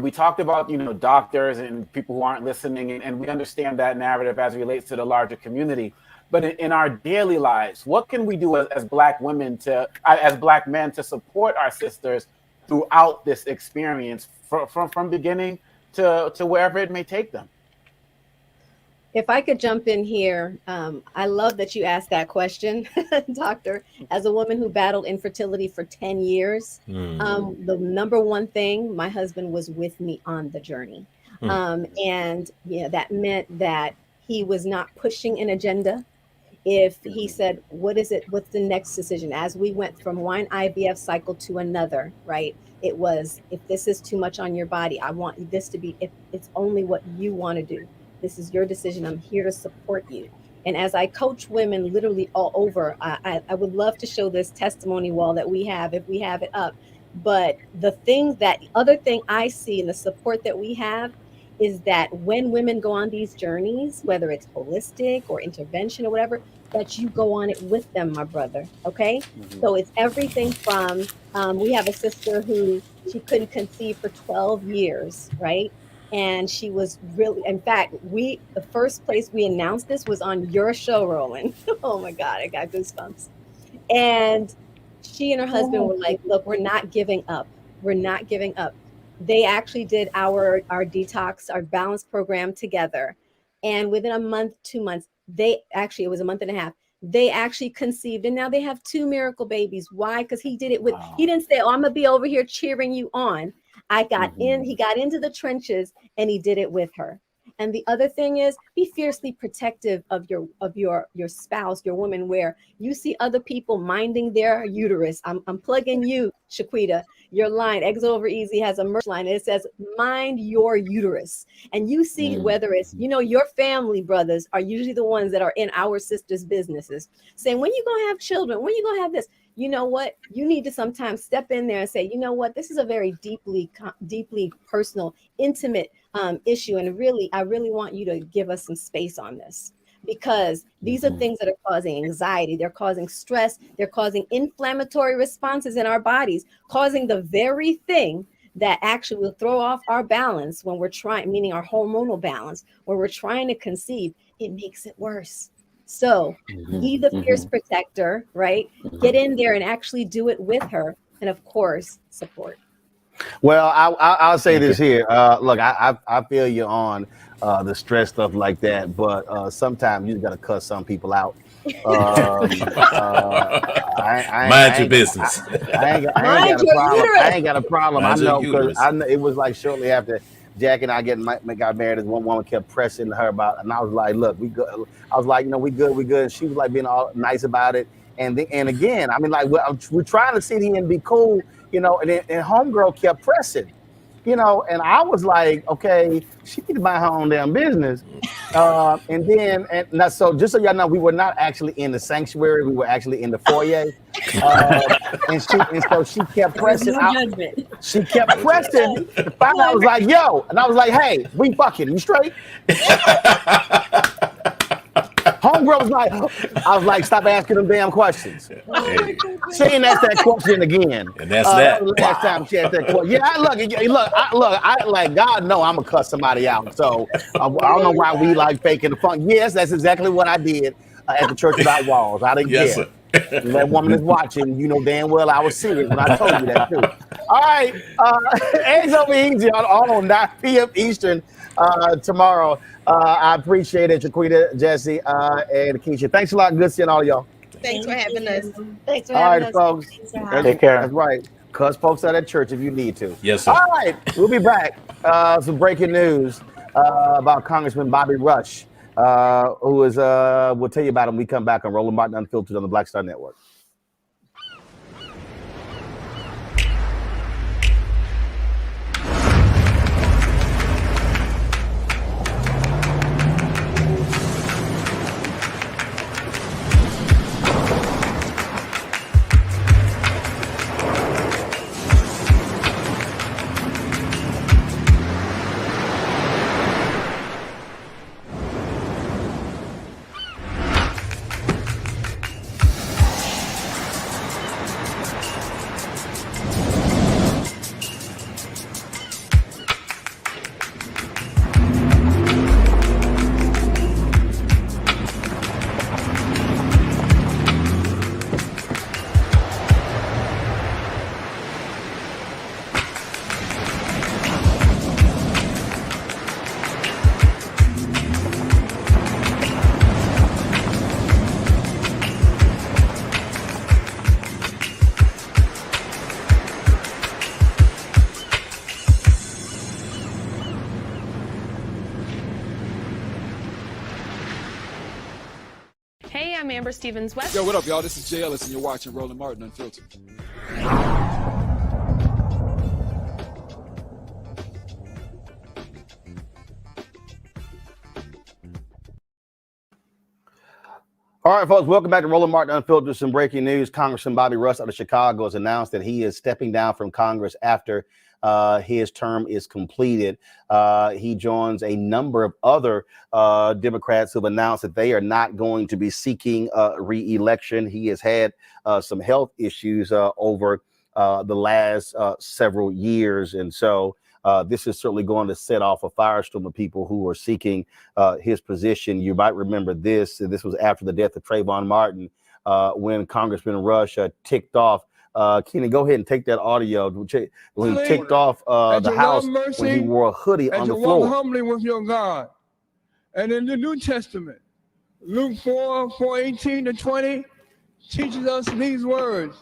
we talked about, doctors and people who aren't listening, and we understand that narrative as it relates to the larger community. But in our daily lives, what can we do as Black women as Black men to support our sisters throughout this experience from beginning to wherever it may take them? If I could jump in here, I love that you asked that question, Doctor. As a woman who battled infertility for 10 years, the number one thing, my husband was with me on the journey. And that meant that he was not pushing an agenda. If he said, what's the next decision? As we went from one IVF cycle to another, right? It was, if this is too much on your body, I want this to be, if it's only what you want to do. This is your decision. I'm here to support you. And as I coach women literally all over, I would love to show this testimony wall that we have, if we have it up. But the other thing I see in the support that we have is that when women go on these journeys, whether it's holistic or intervention or whatever, that you go on it with them, my brother. Okay. So it's everything from, we have a sister who she couldn't conceive for 12 years, right? And she was really, in fact, the first place we announced this was on your show, Roland. Oh my God, I got goosebumps. And she and her husband were like, look, we're not giving up. We're not giving up. They actually did our detox, our balance program together. And within a month, 2 months, it was a month and a half, they actually conceived. And now they have 2 miracle babies. Why? Because he did it he didn't say, oh, I'm gonna be over here cheering you on. He got into the trenches and he did it with her. And the other thing is, be fiercely protective of your spouse, your woman, where you see other people minding their uterus. I'm plugging you, Shaquita. Your line, Eggs Over Easy, has a merch line. It says, mind your uterus. And you see whether it's, your family brothers are usually the ones that are in our sisters' businesses saying, when you gonna have children? When you gonna have this? You know what? You need to sometimes step in there and say, you know what? This is a very deeply personal, intimate issue. And I really want you to give us some space on this, because these are things that are causing anxiety. They're causing stress. They're causing inflammatory responses in our bodies, causing the very thing that actually will throw off our balance when we're trying, meaning our hormonal balance, when we're trying to conceive. It makes it worse. So be the fierce protector, right? Get in there and actually do it with her. And of course, support. Well, I'll say this here. Look, I feel you on the stress stuff like that, but sometimes you got to cuss some people out. Mind your business. I ain't got a problem. I know, because it was like shortly after Jack and I got married, this one woman kept pressing her about, and I was like, look, we good. I was like, we good. And she was like being all nice about it. And again, I mean, like, we're trying to sit here and be cool, and homegirl kept pressing, and I was like, okay, she need to mind her own damn business. So just so y'all know, we were not actually in the sanctuary. We were actually in the foyer. And so she kept pressing. She kept pressing. Finally, I was like, yo. And I was like, hey, we fucking, you straight? Homegirl was like, I was like, stop asking them damn questions. Hey. She ain't asked that question again. And that's that. Last time she asked that question. Yeah, I like, God know I'm gonna cuss somebody out. So I don't know why we like faking the fun. Yes, that's exactly what I did at the Church Without Walls. I didn't care. Sir. That woman is watching. You know damn well I was serious when I told you that too. All right, Eggs Over Easy on 9 p.m. Eastern tomorrow. I appreciate it, Shaquita, Jesse, and Keshia. Thanks a lot. Good seeing all of y'all. Thanks for having us. Thanks for having us. Folks. Take care. That's right. Cuss folks out at church if you need to. Yes, sir. All right, we'll be back. Some breaking news about Congressman Bobby Rush, who is, we'll tell you about him when we come back on Roland Martin Unfiltered on the Black Star Network. Amber Stevens West. Yo, what up, y'all? This is Jay Ellis, and you're watching Roland Martin Unfiltered. All right, folks, welcome back to Roland Martin Unfiltered. Some breaking news. Congressman Bobby Rush out of Chicago has announced that he is stepping down from Congress after his term is completed. He joins a number of other Democrats who have announced that they are not going to be seeking re-election. He has had some health issues over the last several years. And so this is certainly going to set off a firestorm of people who are seeking his position. You might remember this. This was after the death of Trayvon Martin when Congressman Rush ticked off. Keenan, go ahead and take that audio. When he ticked off the house when he wore a hoodie on the floor. Walk humbly with your God. And in the New Testament, Luke 4:18-20 teaches us these words.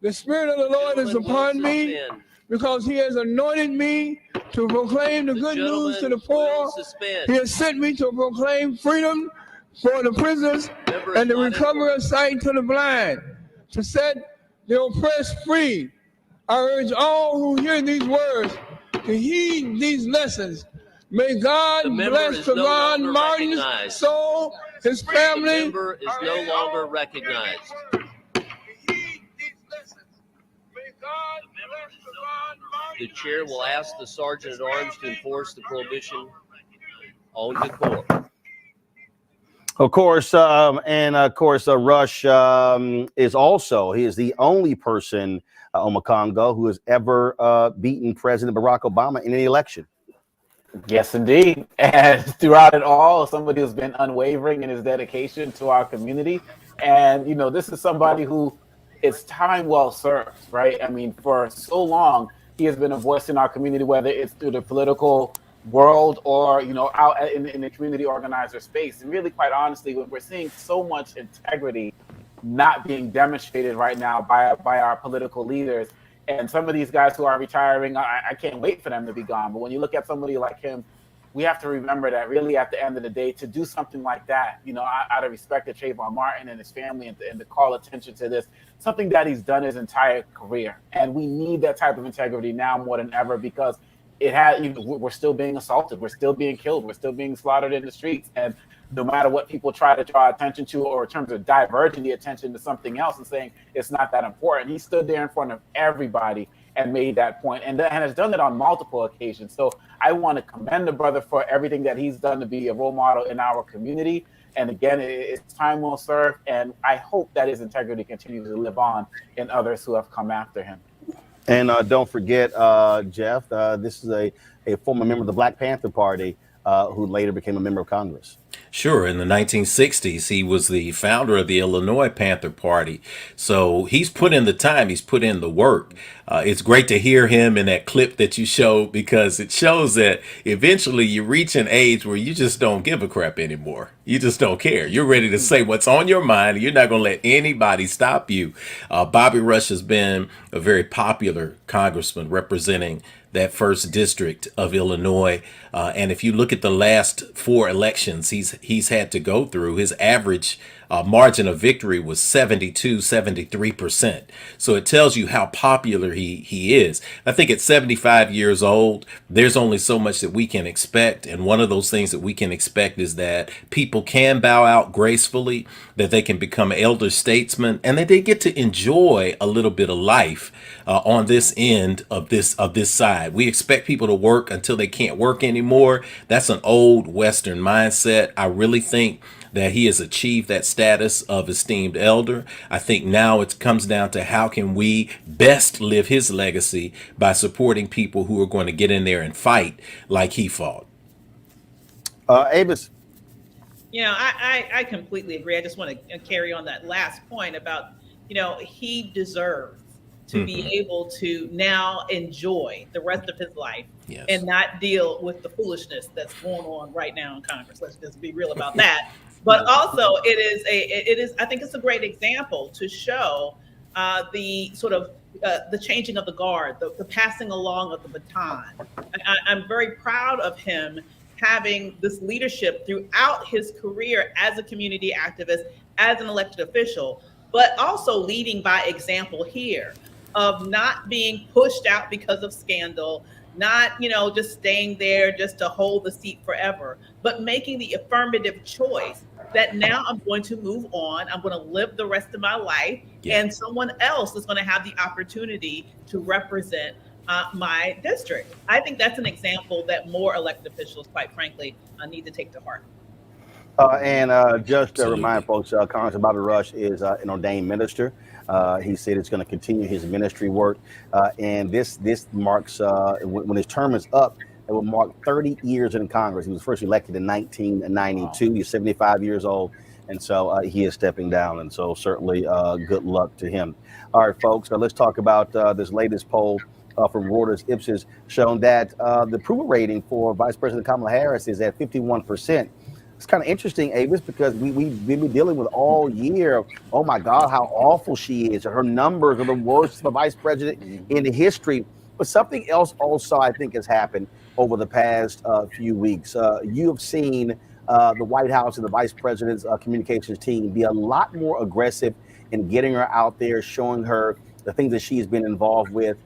The Spirit of the Lord is upon me, because he has anointed me to proclaim the good news to the poor. He has sent me to proclaim freedom for the prisoners and the recovery of sight to the blind, to set the oppressed free. I urge all who hear these words to heed these lessons. May God bless Trayvon Martin's soul, his family. The member is no longer recognized. The chair will ask the Sergeant at Arms to enforce the prohibition on decorum. Of course, Rush is also, he is the only person, Omakongo, who has ever beaten President Barack Obama in any election. Yes, indeed. And throughout it all, somebody who's been unwavering in his dedication to our community. And, you know, this is somebody who is time well served, right? I mean, for so long, he has been a voice in our community, whether it's through the political world or, you know, out in the community organizer space. And really, quite honestly, we're seeing so much integrity not being demonstrated right now by our political leaders. And some of these guys who are retiring, I can't wait for them to be gone. But when you look at somebody like him, we have to remember that really at the end of the day, to do something like that, you know, out of respect to Trayvon Martin and his family and to call attention to this, something that he's done his entire career. And we need that type of integrity now more than ever, because we're still being assaulted, we're still being killed, we're still being slaughtered in the streets. And no matter what people try to draw attention to, or in terms of diverting the attention to something else and saying it's not that important, he stood there in front of everybody and made that point, and has done it on multiple occasions. So I want to commend the brother for everything that he's done to be a role model in our community. And again, it's time well served, and I hope that his integrity continues to live on in others who have come after him. And don't forget, Jeff, this is a former member of the Black Panther Party who later became a member of Congress. Sure. In the 1960s, he was the founder of the Illinois Panther Party. So he's put in the time, he's put in the work. It's great to hear him in that clip that you showed, because it shows that eventually you reach an age where you just don't give a crap anymore. You just don't care. You're ready to say what's on your mind. You're not going to let anybody stop you. Bobby Rush has been a very popular congressman representing that first district of Illinois. And if you look at the last 4 elections he's had to go through, his average margin of victory was 73%. So it tells you how popular he is. I think at 75 years old, there's only so much that we can expect. And one of those things that we can expect is that people can bow out gracefully, that they can become elder statesmen, and that they get to enjoy a little bit of life on this end of this side. We expect people to work until they can't work anymore. That's an old Western mindset. I really think that he has achieved that status of esteemed elder. I think now it comes down to how can we best live his legacy by supporting people who are going to get in there and fight like he fought. Avis. You know, I completely agree. I just want to carry on that last point about, you know, he deserves to be able to now enjoy the rest of his life and not deal with the foolishness that's going on right now in Congress. Let's just be real about that. But also it is, I think it's a great example to show the sort of the changing of the guard, the passing along of the baton. I'm very proud of him having this leadership throughout his career as a community activist as an elected official, but also leading by example here of not being pushed out because of scandal, not, just staying there just to hold the seat forever, but making the affirmative choice that now I'm going to move on. I'm going to live the rest of my life, and someone else is going to have the opportunity to represent my district. I think that's an example that more elected officials, quite frankly, need to take to heart. Just to remind folks, Congressman Bobby Rush is an ordained minister. He said it's going to continue his ministry work, and this marks when his term is up, it will mark 30 years in Congress. He was first elected in 1992. Wow. He's 75 years old, and so he is stepping down. And so certainly good luck to him. All right, folks, let's talk about this latest poll from Reuters Ipsos, showing that the approval rating for Vice President Kamala Harris is at 51%. It's kind of interesting, Avis, because we've been dealing with all year. Oh my God, how awful she is! Her numbers are the worst for vice president in history. But something else also, I think, has happened over the past few weeks. You have seen the White House and the vice president's communications team be a lot more aggressive in getting her out there, showing her the things that she's been involved with.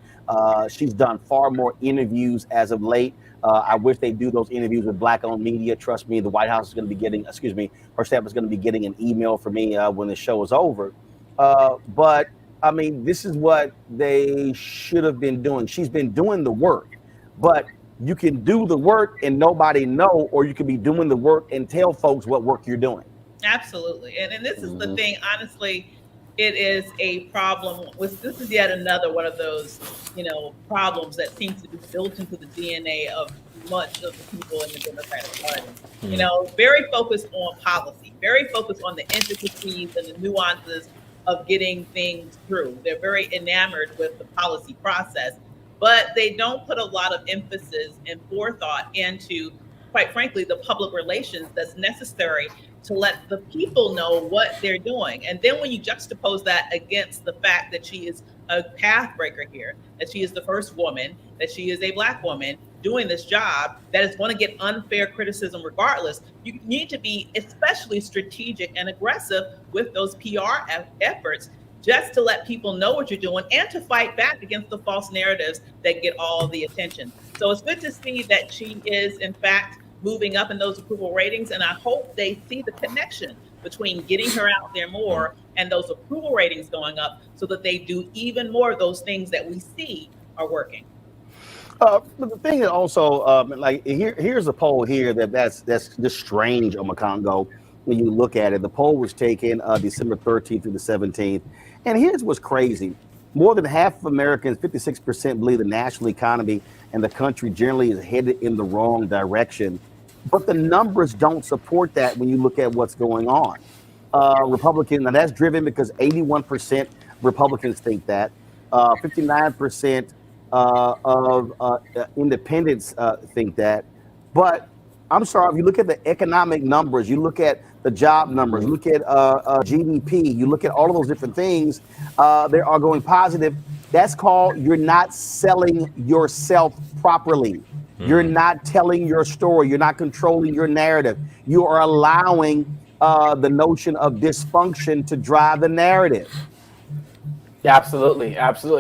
She's done far more interviews as of late. I wish they do those interviews with Black-owned media. Trust me, the White House is going to be getting, her staff is going to be getting an email from me when the show is over. But I mean, this is what they should have been doing. She's been doing the work, but you can do the work and nobody know, or you can be doing the work and tell folks what work you're doing. Absolutely. And this is the thing, honestly, it is a problem. This is yet another one of those, problems that seems to be built into the DNA of much of the people in the Democratic Party. Very focused on policy, very focused on the intricacies and the nuances of getting things through. They're very enamored with the policy process, but they don't put a lot of emphasis and forethought into, quite frankly, the public relations that's necessary to let the people know what they're doing. And then when you juxtapose that against the fact that she is a path breaker here, that she is the first woman, that she is a Black woman doing this job that is going to get unfair criticism regardless, you need to be especially strategic and aggressive with those PR efforts, just to let people know what you're doing and to fight back against the false narratives that get all the attention. So it's good to see that she is, in fact, moving up in those approval ratings. And I hope they see the connection between getting her out there more and those approval ratings going up, so that they do even more of those things that we see are working. But the thing that also, here's a poll here that's just strange on Congo. When you look at it, the poll was taken December 13th through the 17th. And here's what's crazy. More than half of Americans, 56%, believe the national economy and the country generally is headed in the wrong direction. But the numbers don't support that when you look at what's going on. Republicans, now that's driven because 81% Republicans think that. 59% of independents think that. But I'm sorry, if you look at the economic numbers, you look at the job numbers, you look at GDP, you look at all of those different things, they are going positive. That's called you're not selling yourself properly. You're not telling your story. You're not controlling your narrative. You are allowing the notion of dysfunction to drive the narrative. Yeah, absolutely.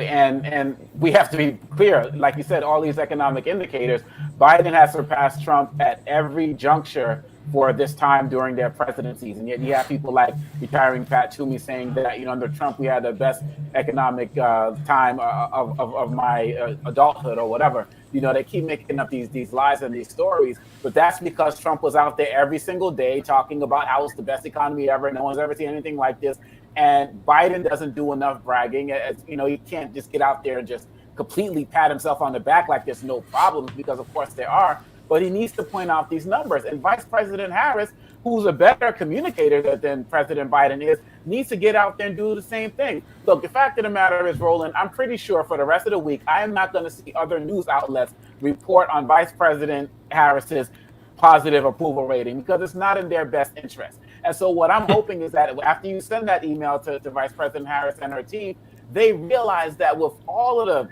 And we have to be clear, like you said, all these economic indicators, Biden has surpassed Trump at every juncture for this time during their presidencies. And yet you have people like retiring Pat Toomey saying that, under Trump, we had the best economic time of my adulthood or whatever. They keep making up these lies and these stories, but that's because Trump was out there every single day talking about how it's the best economy ever. No one's ever seen anything like this. And Biden doesn't do enough bragging. He can't just get out there and just completely pat himself on the back like there's no problems, because of course there are. But he needs to point out these numbers. And Vice President Harris, who's a better communicator than President Biden is, needs to get out there and do the same thing. Look, the fact of the matter is, Roland, I'm pretty sure for the rest of the week, I am not going to see other news outlets report on Vice President Harris's positive approval rating, because it's not in their best interest. And so what I'm hoping is that after you send that email to Vice President Harris and her team, they realize that with all of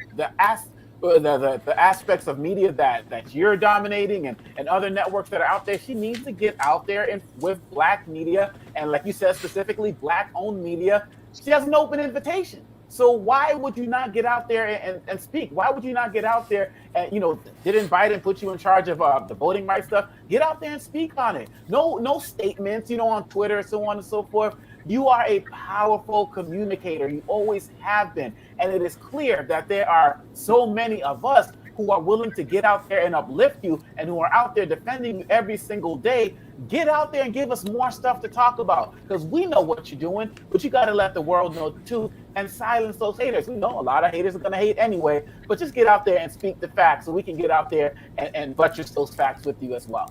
the aspects of media that you're dominating and other networks that are out there. She needs to get out there and with Black media, and like you said, specifically Black-owned media. She has an open invitation. So why would you not get out there and speak? Why would you not get out there and, didn't Biden put you in charge of the voting rights stuff? Get out there and speak on it. No statements, on Twitter and so on and so forth. You are a powerful communicator. You always have been. And it is clear that there are so many of us who are willing to get out there and uplift you and who are out there defending you every single day. Get out there and give us more stuff to talk about, because we know what you're doing, but you got to let the world know too, and silence those haters. We know a lot of haters are going to hate anyway, but just get out there and speak the facts so we can get out there and buttress those facts with you as well.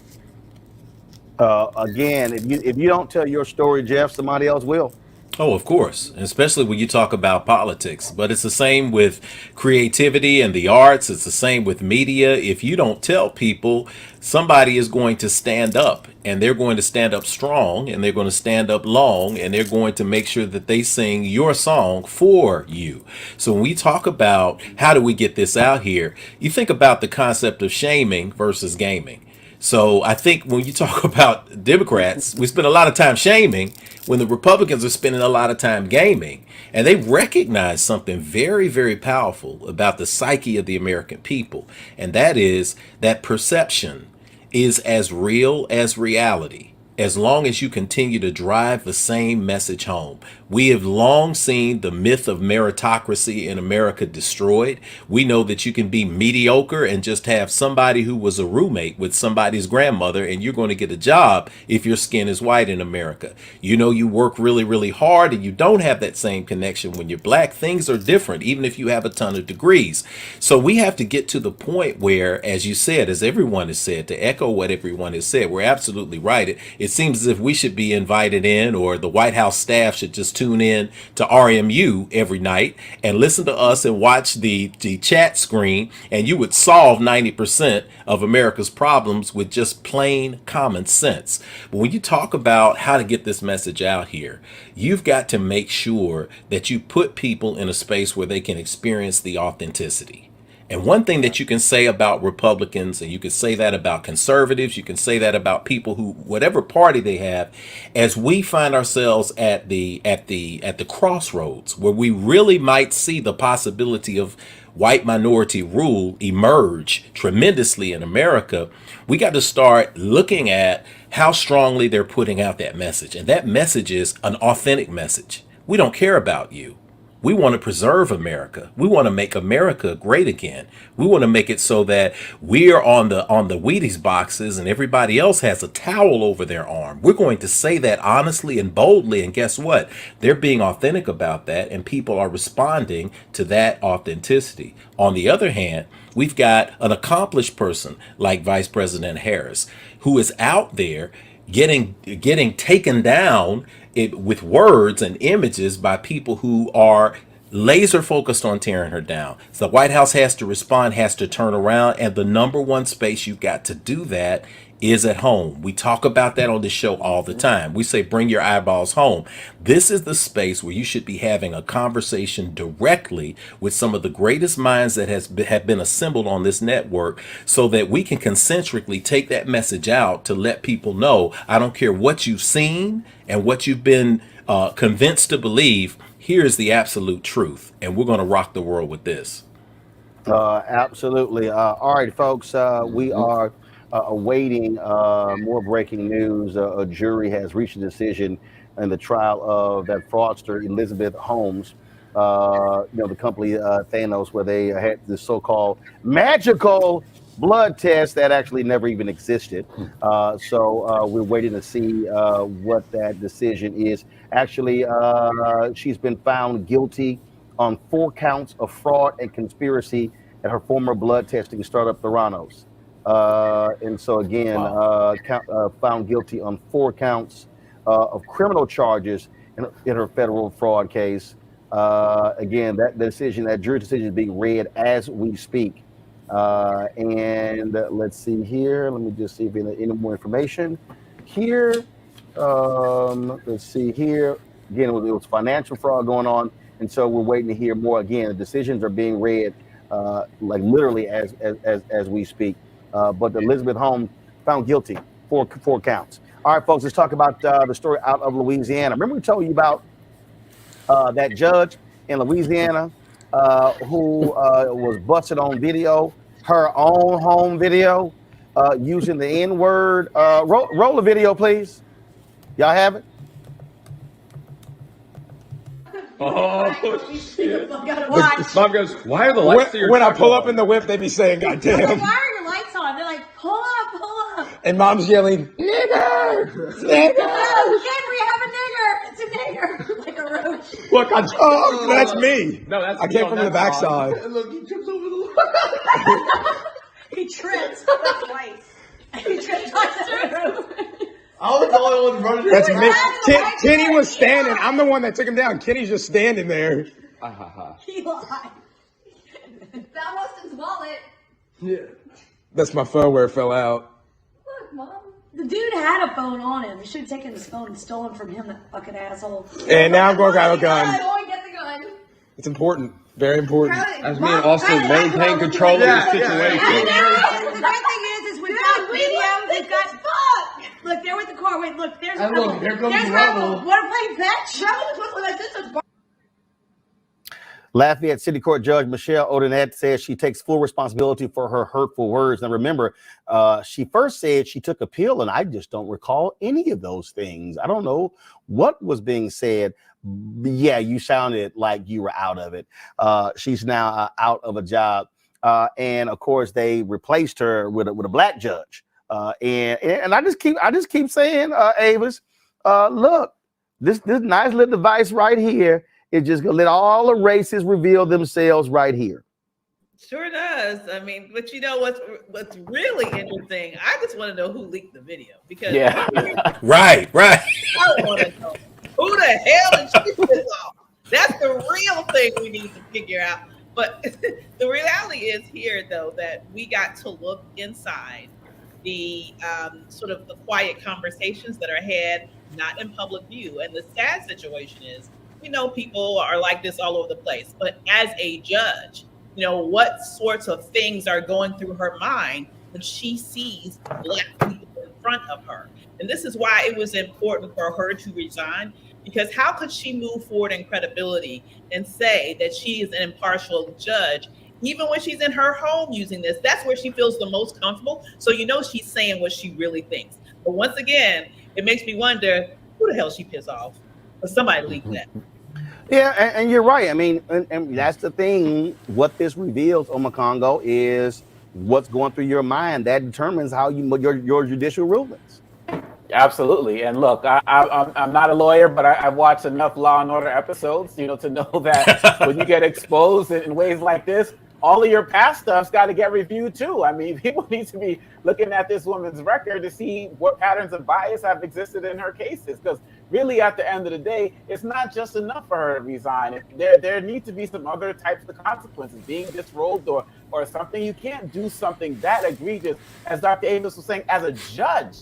Again, if you don't tell your story, Jeff, somebody else will. Oh, of course, especially when you talk about politics. But it's the same with creativity and the arts. It's the same with media. If you don't tell people, somebody is going to stand up, and they're going to stand up strong, and they're going to stand up long, and they're going to make sure that they sing your song for you. So when we talk about how do we get this out here, you think about the concept of shaming versus gaming. So I think when you talk about Democrats, we spend a lot of time shaming when the Republicans are spending a lot of time gaming. And they recognize something very, very powerful about the psyche of the American people. And that is that perception is as real as reality, as long as you continue to drive the same message home. We have long seen the myth of meritocracy in America destroyed. We know that you can be mediocre and just have somebody who was a roommate with somebody's grandmother, and you're going to get a job if your skin is white in America. You work really, really hard, and you don't have that same connection when you're Black. Things are different, even if you have a ton of degrees. So we have to get to the point where, as you said, as everyone has said, to echo what everyone has said, we're absolutely right. It seems as if we should be invited in, or the White House staff should just tune in to RMU every night and listen to us and watch the chat screen, and you would solve 90% of America's problems with just plain common sense. But when you talk about how to get this message out here, you've got to make sure that you put people in a space where they can experience the authenticity. And one thing that you can say about Republicans, and you can say that about conservatives, you can say that about people who, whatever party they have, as we find ourselves at the crossroads where we really might see the possibility of white minority rule emerge tremendously in America, we got to start looking at how strongly they're putting out that message. And that message is an authentic message. We don't care about you. We want to preserve America. We want to make America great again. We want to make it so that we're on the Wheaties boxes and everybody else has a towel over their arm. We're going to say that honestly and boldly. And guess what? They're being authentic about that, and people are responding to that authenticity. On the other hand, we've got an accomplished person like Vice President Harris, who is out there getting taken down with words and images by people who are laser focused on tearing her down. So the White House has to respond, has to turn around, and the number one space you've got to do that is at home. We talk about that on this show all the time. We say, bring your eyeballs home. This is the space where you should be having a conversation directly with some of the greatest minds that have been assembled on this network, so that we can concentrically take that message out to let people know, I don't care what you've seen and what you've been convinced to believe, here's the absolute truth. And we're going to rock the world with this. Absolutely. All right, folks, we are awaiting more breaking news. A jury has reached a decision in the trial of that fraudster Elizabeth Holmes, the company Thanos, where they had this so-called magical blood test that actually never even existed. So we're waiting to see what that decision is. Actually, she's been found guilty on 4 counts of fraud and conspiracy at her former blood testing startup Theranos. And so again, found guilty on 4 counts of criminal charges in her federal fraud case. Again, that jury decision is being read as we speak. And let's see here. Let me just see if any more information here. Let's see here. Again, it was financial fraud going on. And so we're waiting to hear more. Again, the decisions are being read like literally as we speak. But Elizabeth Holmes found guilty, four counts. All right, folks, let's talk about the story out of Louisiana. Remember we told you about that judge in Louisiana who was busted on video, her own home video, using the N-word. Roll the video, please. Y'all have it? Oh, shit. Mom goes, why are the lights when I pull up in the whip, they be saying, God damn. Like, why are your lights on? They're like, pull up. And mom's yelling, nigger! Nigger! Kid, we have a nigger. It's a nigger. Like a roach. Look, oh, that's me. No, that's I came from the backside. Look, he trips over the He trips twice. He tripped twice. I was the only one running. That's me. Kenny was standing. I'm the one that took him down. Kenny's just standing there. He lied. Found Austin's wallet. Yeah. That's my phone where it fell out. Look, Mom. The dude had a phone on him. You should have taken his phone and stolen from him, that fucking asshole. And now I'm going to grab a gun. Go and get the gun. It's important. Very important. As me and Austin maintain control of the situation. The great thing is we've got video. We've got fuck. Look, they're with the car. Wait, look, there's And look, there comes there's Rebel. Want to play fetch? Rebel was like this is. Lafayette City Court Judge Michelle Odinette says she takes full responsibility for her hurtful words. Now, remember, she first said she took a pill, and I just don't recall any of those things. I don't know what was being said. Yeah, you sounded like you were out of it. She's now out of a job. And, of course, they replaced her with a black judge. And I just keep saying, Avis, look, this nice little device right here is just gonna let all the races reveal themselves right here. Sure does. I mean, but you know what's really interesting? I just want to know who leaked the video because right. I want to know who the hell did she piss off. That's the real thing we need to figure out. But the reality is here, though, that we got to look inside the sort of the quiet conversations that are had, not in public view. And the sad situation is, we know people are like this all over the place, but as a judge, you know, what sorts of things are going through her mind when she sees Black people in front of her? And this is why it was important for her to resign, because how could she move forward in credibility and say that she is an impartial judge, even when she's in her home using this? That's where she feels the most comfortable. So you know she's saying what she really thinks. But once again, it makes me wonder who the hell she pissed off. But somebody leaked that. Yeah, and you're right. I mean, and that's the thing. What this reveals, Omakongo, is what's going through your mind. That determines how your judicial rulings. Absolutely. And look, I'm not a lawyer, but I've watched enough Law and Order episodes, you know, to know that when you get exposed in ways like this, all of your past stuff's got to get reviewed too. I mean, people need to be looking at this woman's record to see what patterns of bias have existed in her cases. Because really, at the end of the day, it's not just enough for her to resign. There need to be some other types of consequences, being disrobed or something. You can't do something that egregious, as Dr. Avis was saying, as a judge,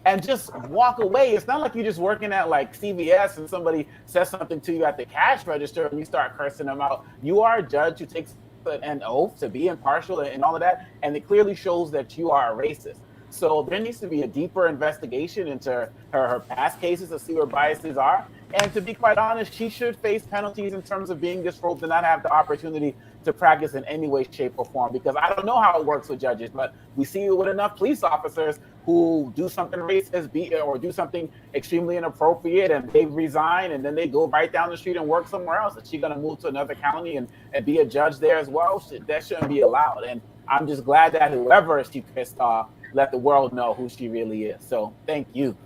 and just walk away. It's not like you're just working at like CVS and somebody says something to you at the cash register and you start cursing them out. You are a judge who takes an oath to be impartial and all of that, and it clearly shows that you are a racist. So there needs to be a deeper investigation into her past cases to see where biases are. And to be quite honest, she should face penalties in terms of being disrobed and not have the opportunity to practice in any way, shape, or form. Because I don't know how it works with judges, but we see it with enough police officers who do something racist or do something extremely inappropriate and they resign and then they go right down the street and work somewhere else. Is she going to move to another county and be a judge there as well? That shouldn't be allowed. And I'm just glad that whoever she pissed off let the world know who she really is. So thank you.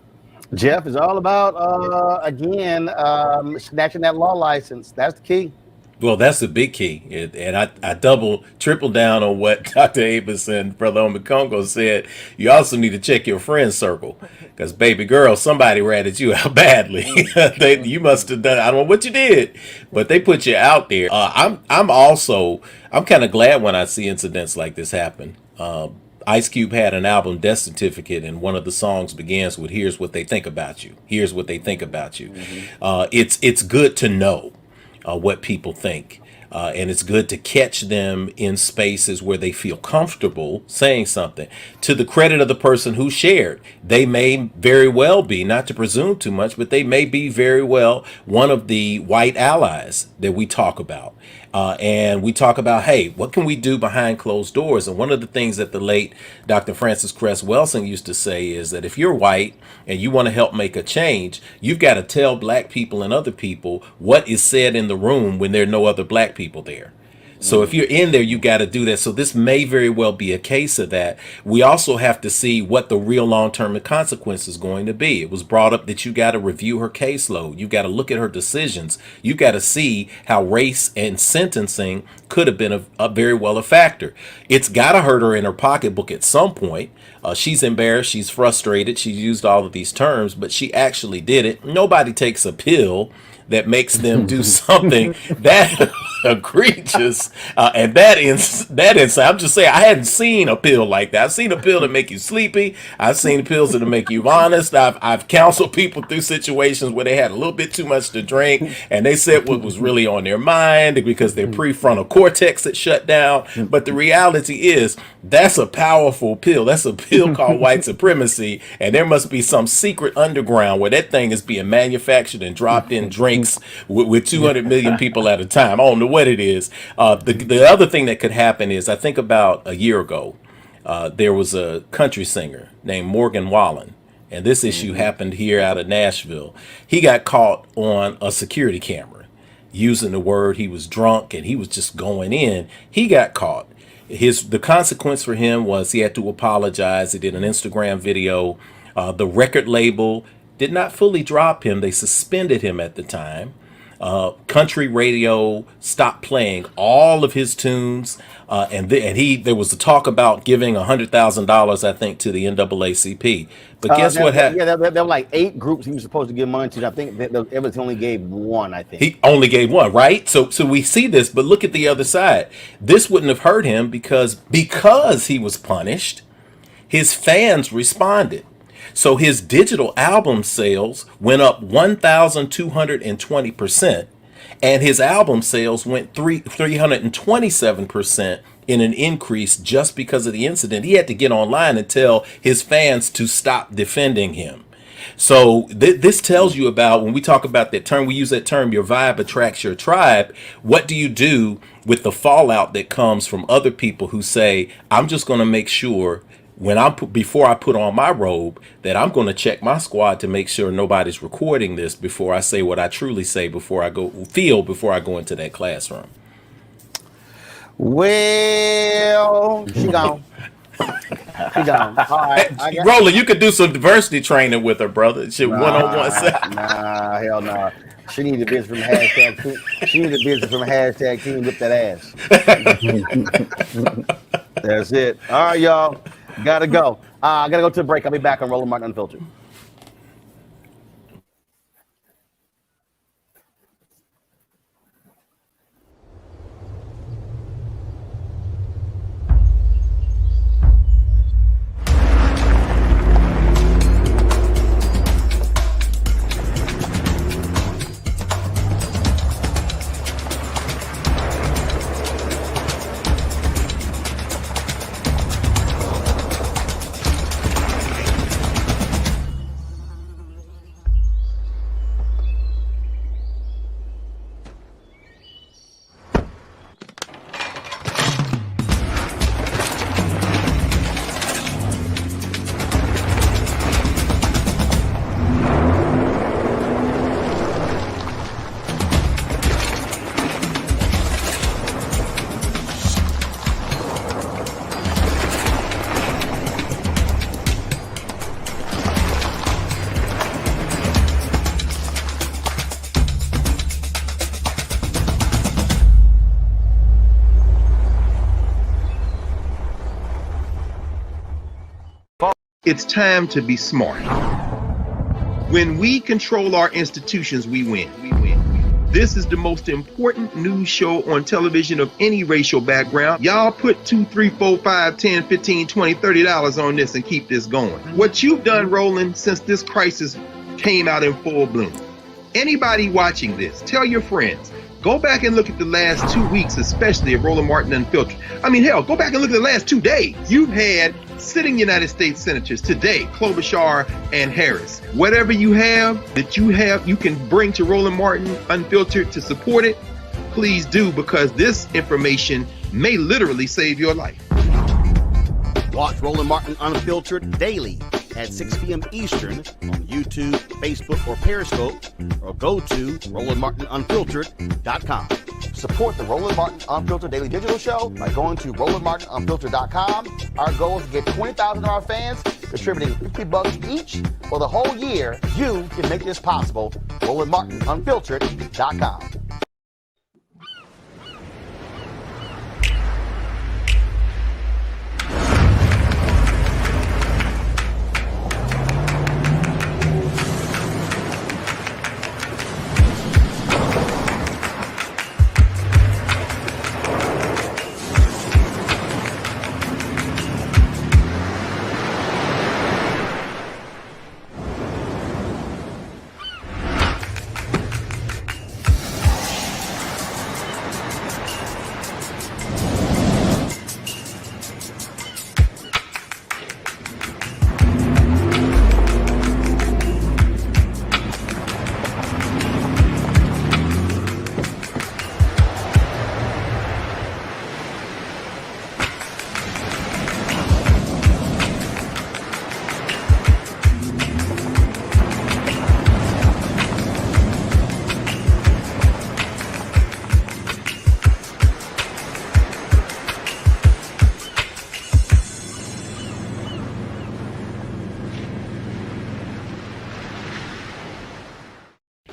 Jeff is all about, again, snatching that law license. That's the key. Well, that's the big key. And I triple down on what Dr. Avis and Brother Omakongo said. You also need to check your friend circle because, baby girl, somebody ratted you out badly. You must have done, I don't know what you did, but they put you out there. I'm kind of glad when I see incidents like this happen. Ice Cube had an album, Death Certificate, and one of the songs begins with, "Here's what they think about you. Here's what they think about you." Mm-hmm. It's good to know what people think. And it's good to catch them in spaces where they feel comfortable saying something. To the credit of the person who shared, they may very well be, not to presume too much, but they may be very well one of the white allies that we talk about. And we talk about, hey, what can we do behind closed doors? And one of the things that the late Dr. Francis Cress Welsing used to say is that if you're white and you want to help make a change, you've got to tell black people and other people what is said in the room when there are no other black people there. So if you're in there, you got to do that. So this may very well be a case of that. We also have to see what the real long-term consequence is going to be. It was brought up that you got to review her caseload. You got to look at her decisions. You got to see how race and sentencing could have been a very well a factor. It's got to hurt her in her pocketbook at some point. She's embarrassed. She's frustrated. She's used all of these terms, but she actually did it. Nobody takes a pill that makes them do something that egregious and that insane. I'm just saying, I hadn't seen a pill like that. I've seen a pill that make you sleepy. I've seen pills that make you honest. I've counseled people through situations where they had a little bit too much to drink and they said what was really on their mind because their prefrontal cortex had shut down. But the reality is that's a powerful pill. That's a pill called white supremacy, and there must be some secret underground where that thing is being manufactured and dropped in drinks with 200 million people at a time. I don't know what it is. The other thing that could happen is, I think about a year ago, there was a country singer named Morgan Wallen, and this issue happened here out of Nashville. He got caught on a security camera using the word. He was drunk and he was just going in. He got caught. The consequence for him was he had to apologize. He did an Instagram video. The record label did not fully drop him. They suspended him at the time. Country radio stopped playing all of his tunes, and there was a talk about giving $100,000, I think, to the NAACP. But guess what happened? Yeah, there were like 8 groups he was supposed to give money to. I think Evans only gave 1. I think he only gave 1, right? So we see this, but look at the other side. This wouldn't have hurt him because he was punished. His fans responded. So his digital album sales went up 1,220%, and his album sales went 327% in an increase just because of the incident. He had to get online and tell his fans to stop defending him. So this tells you about, when we talk about that term, we use that term, your vibe attracts your tribe. What do you do with the fallout that comes from other people who say, I'm just going to make sure before I put on my robe, that I'm going to check my squad to make sure nobody's recording this before I say what I truly say, before I go into that classroom. Well, she gone. She gone. All right. Roland, you could do some diversity training with her, brother. Shit, one-on-one. Nah, hell no. She needed business from hashtag team. She needed business from hashtag team whip that ass. That's it. All right, y'all. Gotta go. I gotta go to the break. I'll be back on Roland Martin Unfiltered. It's time to be smart. When we control our institutions, we win. This is the most important news show on television of any racial background. Y'all put $2, $3, $4, $5, $10, $15, $20, $30 on this and keep this going. What you've done, Roland, since this crisis came out in full bloom. Anybody watching this, tell your friends, Go back and look at the last 2 weeks, especially of Roland Martin Unfiltered. I mean, hell, go back and look at the last 2 days. You've had sitting United States senators today, Klobuchar and Harris. Whatever you have you can bring to Roland Martin Unfiltered to support it, please do, because this information may literally save your life. Watch Roland Martin Unfiltered daily at 6 p.m. Eastern on YouTube, Facebook, or Periscope, or go to RolandMartinUnfiltered.com. Support the Roland Martin Unfiltered Daily Digital Show by going to RolandMartinUnfiltered.com. Our goal is to get 20,000 of our fans contributing $50 each for the whole year. You can make this possible. RolandMartinUnfiltered.com.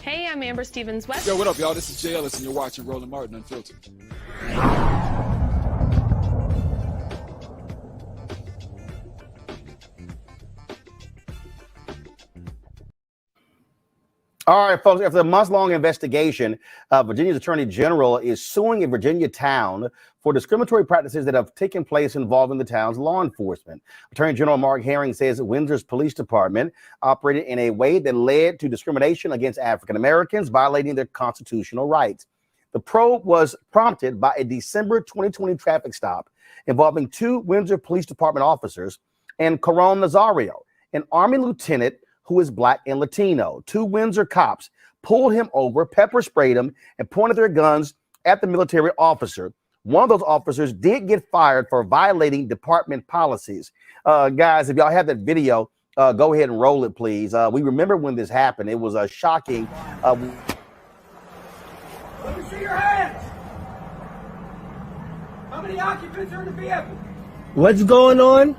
Hey, I'm Amber Stevens-West. Yo, what up, y'all? This is Jay Ellis, and you're watching Roland Martin Unfiltered. All right, folks, after a months-long investigation, Virginia's Attorney General is suing a Virginia town for discriminatory practices that have taken place involving the town's law enforcement. Attorney General Mark Herring says that Windsor's police department operated in a way that led to discrimination against African Americans, violating their constitutional rights. The probe was prompted by a December 2020 traffic stop involving 2 Windsor Police Department officers and Caron Nazario, an Army lieutenant who is Black and Latino. 2 Windsor cops pulled him over, pepper sprayed him, and pointed their guns at the military officer. One of those officers did get fired for violating department policies. Guys, if y'all have that video, go ahead and roll it, please. We remember when this happened. It was shocking. Let me see your hands. How many occupants are in the vehicle? What's going on?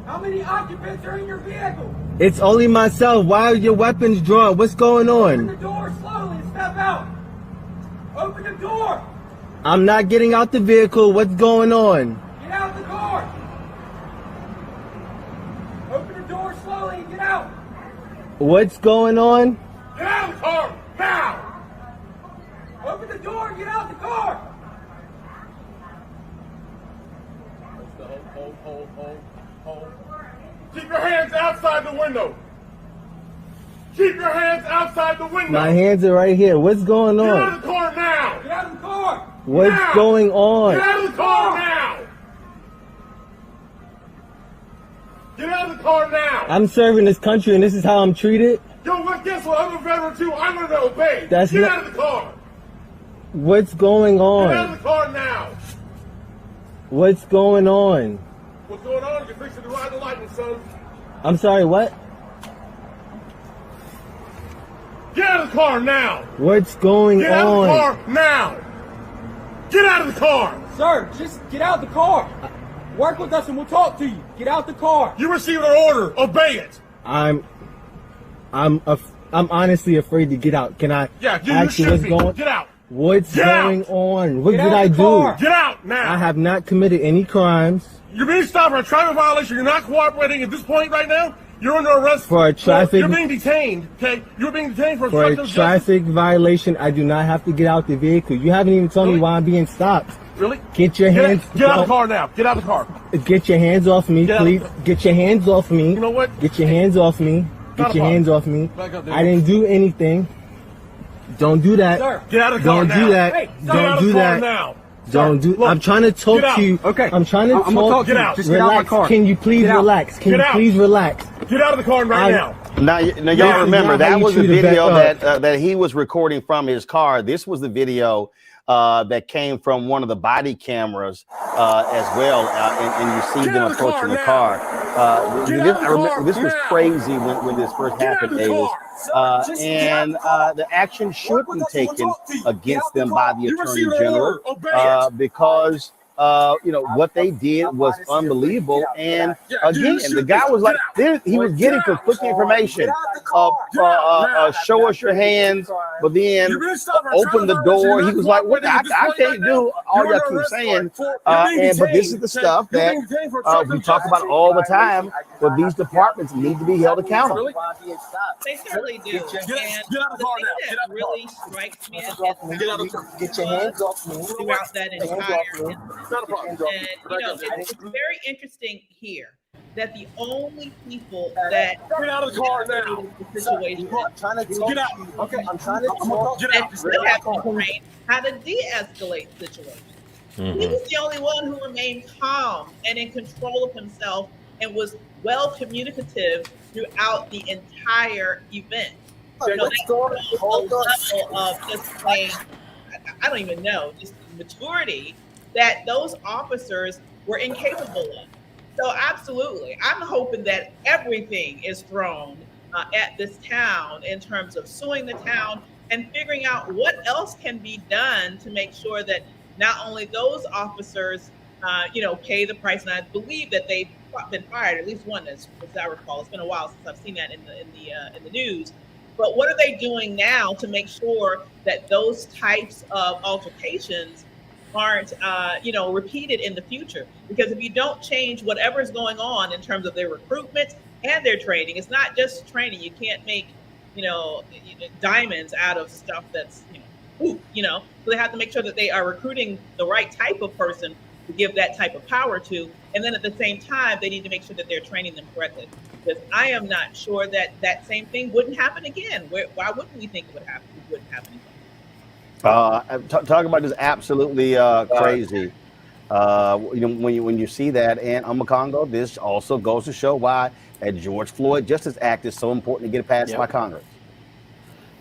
How many occupants are in your vehicle? It's only myself. Why are your weapons drawn? What's going Open the on? door slowly and step out. Open the door. I'm not getting out the vehicle. What's going on? Get out the car. Open the door slowly and get out. What's going on? Get out of the car now. Open the door and get out the car. Hold. Keep your hands outside the window. Keep your hands outside the window. My hands are right here. What's going Get out on? of the car now. Get out of the car. What's Now. going on? Get out of the car now. Get out of the car now. I'm serving this country and this is how I'm treated? Yo, what? Guess what? I'm a veteran too. I'm gonna obey. That's Get not- out of the car. What's going Get out of on? the car now. What's going on? What's going on? You're fixing to ride the lightning, son. I'm sorry, what? Get out of the car now. What's going Get out of on? the car now. Get out of the car. Sir, just get out the car. Work with us and we'll talk to you. Get out the car. You received an order. Obey it. I'm honestly afraid to get out. Can I Yeah, you ask you should what's be. going? Get out. What's Get out. going on? What Get did out I the do? car. Get out now. I have not committed any crimes. You're being stopped for a traffic violation. You're not cooperating at this point right now. You're under arrest For a traffic- You're being detained. Okay, you're being detained for For a obstruction of justice. traffic violation, I do not have to get out the vehicle. You haven't even told me why I'm being stopped. Really? Get your hands. Get out of the car now. Get out of the car. Get your hands off me, Get out. please. Get your hands off me. You know what? Get your hands off me. Not Get a your problem. hands off me. Back up there. I didn't do anything. Don't do that. Sir, get out of the car Don't now. do that. Hey, get Don't out of do the car that. now. Don't do. Look, I'm trying to talk get out. to you. Okay. I'm trying to I'm talk. gonna talk to you. Get out. Just get out of my Relax. car. Can you please Get out. relax? Can Get you out. please relax? Get out of the car right now. Now y'all remember that was the video that he was recording from his car. This was the video that came from one of the body cameras as well, and you see them approaching the car. I remember this was crazy when this first happened, Davis. And the action should be taken against them by the Attorney General because what they did was unbelievable. And again, the guy was like, he was getting conflicting information. Show us your hands, but then open the door. He was like, what? I can't do all y'all keep saying. But this is the stuff that we talk about all the time, but these departments need to be held accountable. They certainly do. And the thing that really strikes me is Get your hands off me. throughout that entire incident. And it's very interesting here that the only people that get out of the car now. The situation Get out. Okay, I'm trying to get out. Still have to train how to de-escalate situations. He was the only one who remained calm and in control of himself and was well communicative throughout the entire event. That shows a level of just plain, I don't even know, just maturity that those officers were incapable of. So absolutely, I'm hoping that everything is thrown at this town in terms of suing the town and figuring out what else can be done to make sure that not only those officers, pay the price. And I believe that they've been fired, at least one, as I recall. It's been a while since I've seen that in the news. But what are they doing now to make sure that those types of altercations aren't, repeated in the future? Because if you don't change whatever is going on in terms of their recruitment and their training, it's not just training. You can't make, diamonds out of stuff that's, So they have to make sure that they are recruiting the right type of person to give that type of power to. And then at the same time, they need to make sure that they're training them correctly. Because I am not sure that that same thing wouldn't happen again. Why wouldn't we think it would happen? It wouldn't happen again. Talk about this absolutely crazy. When you see that, and Congo, this also goes to show why a George Floyd Justice Act is so important to get passed by Congress.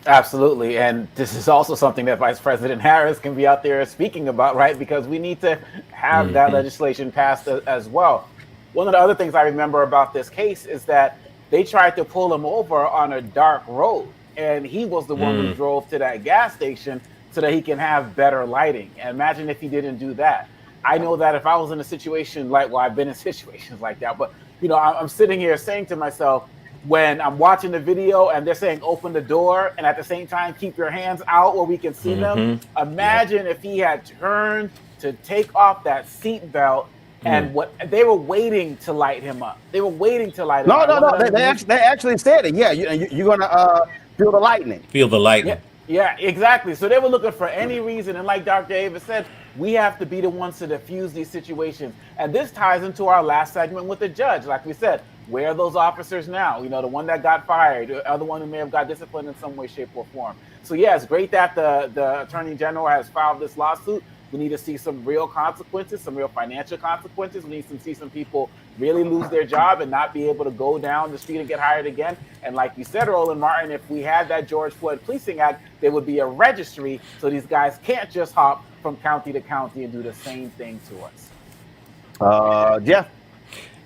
Absolutely. And this is also something that Vice President Harris can be out there speaking about, right? Because we need to have that legislation passed as well. One of the other things I remember about this case is that they tried to pull him over on a dark road, and he was the one who drove to that gas station so that he can have better lighting. And imagine if he didn't do that. I know that if I was in a situation I've been in situations like that, but I'm sitting here saying to myself, when I'm watching the video and they're saying open the door and at the same time keep your hands out where we can see them, imagine if he had turned to take off that seat belt and what they were waiting to light him up. They were waiting to light him up. No. They actually said it. Yeah, you're gonna feel the lightning. Feel the lightning. Yeah, exactly. So they were looking for any reason, and like Dr. Davis said, we have to be the ones to diffuse these situations. And this ties into our last segment with the judge. Like we said, where are those officers now? The one that got fired, the other one who may have got disciplined in some way, shape, or form. So yeah, it's great that the Attorney General has filed this lawsuit. We need to see some real consequences, some real financial consequences. We need to see some people really lose their job and not be able to go down the street and get hired again. And like you said, Roland Martin, if we had that George Floyd Policing Act, there would be a registry so these guys can't just hop from county to county and do the same thing to us. Jeff?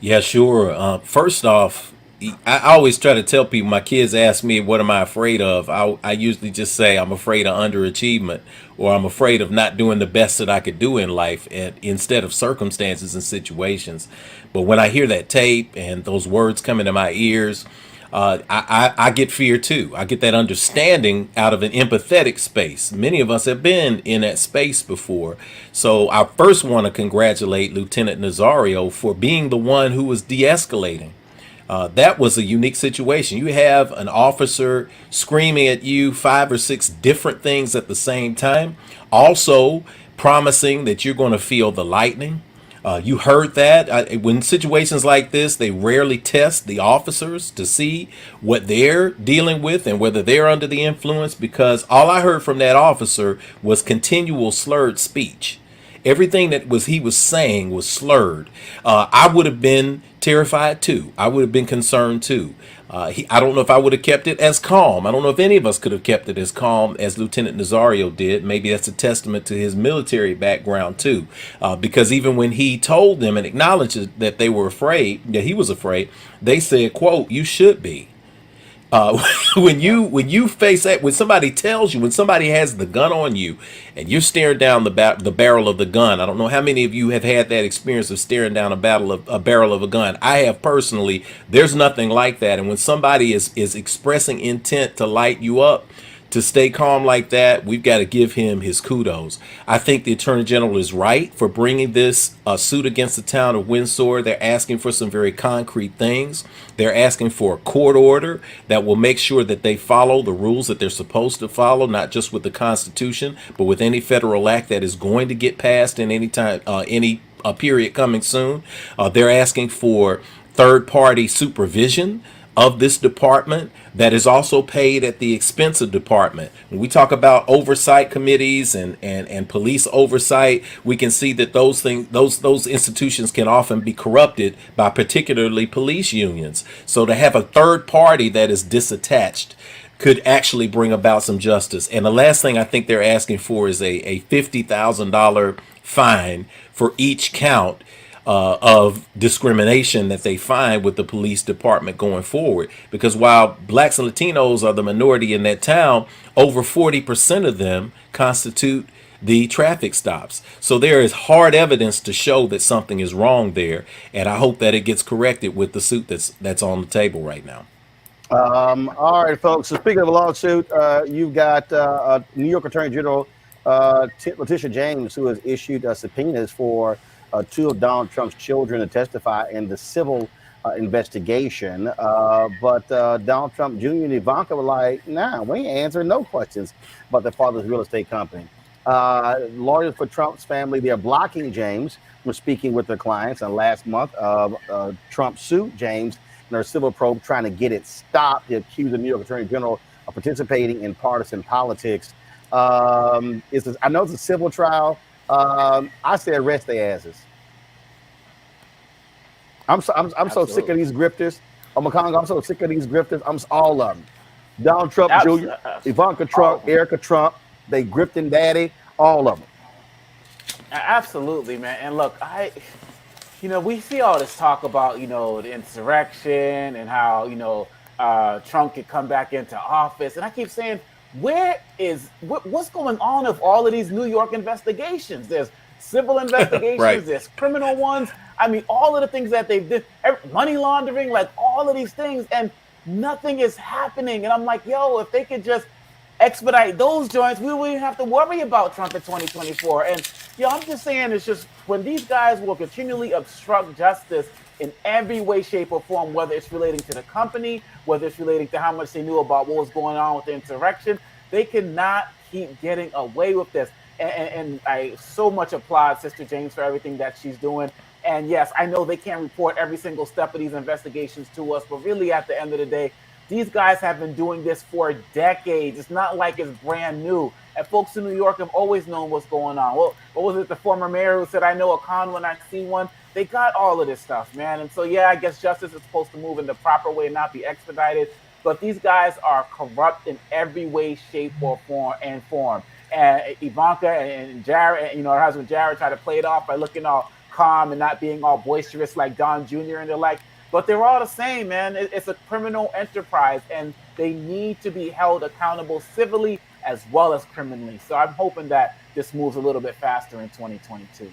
Yeah, sure. First off, I always try to tell people, my kids ask me, what am I afraid of? I usually just say I'm afraid of underachievement, or I'm afraid of not doing the best that I could do in life instead of circumstances and situations. But when I hear that tape and those words come into my ears, I get fear too. I get that understanding out of an empathetic space. Many of us have been in that space before. So I first want to congratulate Lieutenant Nazario for being the one who was de-escalating. That was a unique situation. You have an officer screaming at you 5 or 6 different things at the same time, also promising that you're going to feel the lightning. You heard that. When situations like this, they rarely test the officers to see what they're dealing with and whether they're under the influence, because all I heard from that officer was continual slurred speech. Everything that he was saying was slurred. I would have been terrified too. I would have been concerned too. I don't know if I would have kept it as calm. I don't know if any of us could have kept it as calm as Lieutenant Nazario did. Maybe that's a testament to his military background too, because even when he told them and acknowledged that they were afraid, that he was afraid, they said, "quote You should be." When you face that, when somebody tells you, when somebody has the gun on you, and you're staring down the barrel of the gun. I don't know how many of you have had that experience of staring down a barrel of a gun. I have personally. There's nothing like that. And when somebody is expressing intent to light you up, to stay calm like that, we've got to give him his kudos. I think the Attorney General is right for bringing this suit against the town of Windsor. They're asking for some very concrete things. They're asking for a court order that will make sure that they follow the rules that they're supposed to follow, not just with the Constitution, but with any federal act that is going to get passed in any time, any period coming soon. They're asking for third-party supervision of this department that is also paid at the expense of department. When we talk about oversight committees and police oversight, we can see that those institutions can often be corrupted by particularly police unions. So to have a third party that is disattached could actually bring about some justice. And the last thing I think they're asking for is a $50,000 fine for each count of discrimination that they find with the police department going forward. Because while blacks and Latinos are the minority in that town, over 40% of them constitute the traffic stops. So there is hard evidence to show that something is wrong there. And I hope that it gets corrected with the suit that's on the table right now. All right, folks. So speaking of a lawsuit, you've got New York Attorney General Letitia James, who has issued subpoenas for two of Donald Trump's children to testify in the civil investigation. But Donald Trump Jr. and Ivanka were like, nah, we ain't answering no questions about their father's real estate company. Lawyers for Trump's family, they're blocking James from speaking with their clients. And last month, Trump sued James in their civil probe, trying to get it stopped. They accused the New York Attorney General of participating in partisan politics. I know it's a civil trial. I say arrest their asses. I'm so sick of these grifters. I'm so sick of these grifters. All of them. Donald Trump Jr., Ivanka Trump, Erica Trump, they grifting daddy, all of them. Absolutely, man. And look, we see all this talk about, the insurrection and how, Trump could come back into office. And I keep saying, what's going on with all of these New York investigations? There's civil investigations, right. There's criminal ones. I mean, all of the things that they've did, money laundering, like all of these things, and nothing is happening. And I'm like, yo, if they could just expedite those joints, we wouldn't have to worry about Trump in 2024. And I'm just saying, it's just when these guys will continually obstruct justice in every way, shape, or form, whether it's relating to the company, whether it's relating to how much they knew about what was going on with the insurrection, they cannot keep getting away with this. And I so much applaud Sister James for everything that she's doing. And yes, I know they can't report every single step of these investigations to us, but really at the end of the day, these guys have been doing this for decades. It's not like it's brand new. And folks in New York have always known what's going on. Well, what was it, the former mayor who said, I know a con when I see one? They got all of this stuff, man. And so, yeah, I guess justice is supposed to move in the proper way, not be expedited. But these guys are corrupt in every way, shape, or form. And Ivanka and Jared, her husband Jared, tried to play it off by looking all calm and not being all boisterous like Don Jr. and they're like, but they're all the same, man. It's a criminal enterprise, and they need to be held accountable civilly as well as criminally. So I'm hoping that this moves a little bit faster in 2022.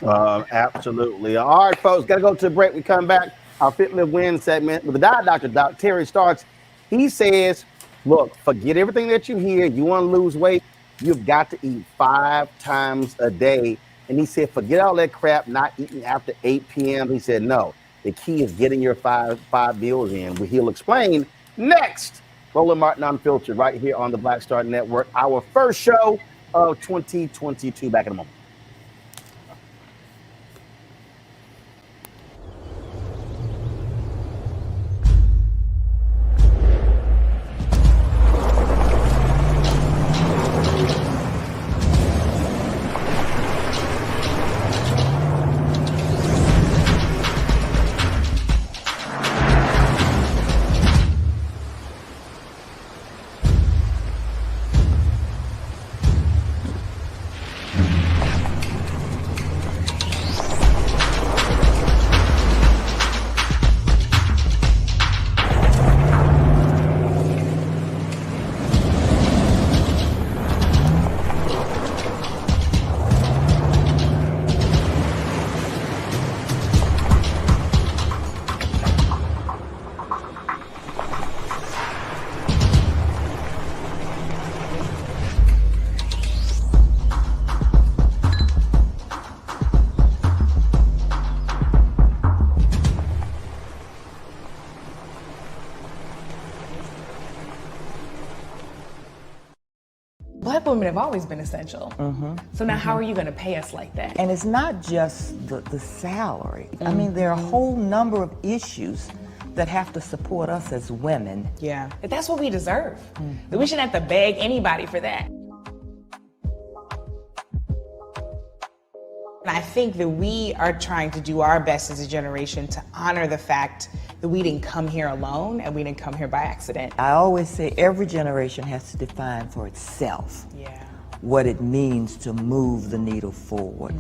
Absolutely. All right, folks, got to go to the break. We come back. Our Fit Live Win segment with the Diet Doctor, Dr. Terry Starks. He says, look, forget everything that you hear. You want to lose weight, you've got to eat 5 times a day. And he said, forget all that crap, not eating after 8 p.m. He said, no, the key is getting your five meals in. He'll explain next. Roland Martin Unfiltered right here on the Black Star Network. Our first show of 2022. Back in a moment. supplement have always been essential. So now how are you gonna pay us like that? And it's not just the salary. I mean, there are a whole number of issues that have to support us as women. Yeah, but that's what we deserve. We shouldn't have to beg anybody for that. And I think that we are trying to do our best as a generation to honor the fact that we didn't come here alone and we didn't come here by accident. I always say every generation has to define for itself what it means to move the needle forward.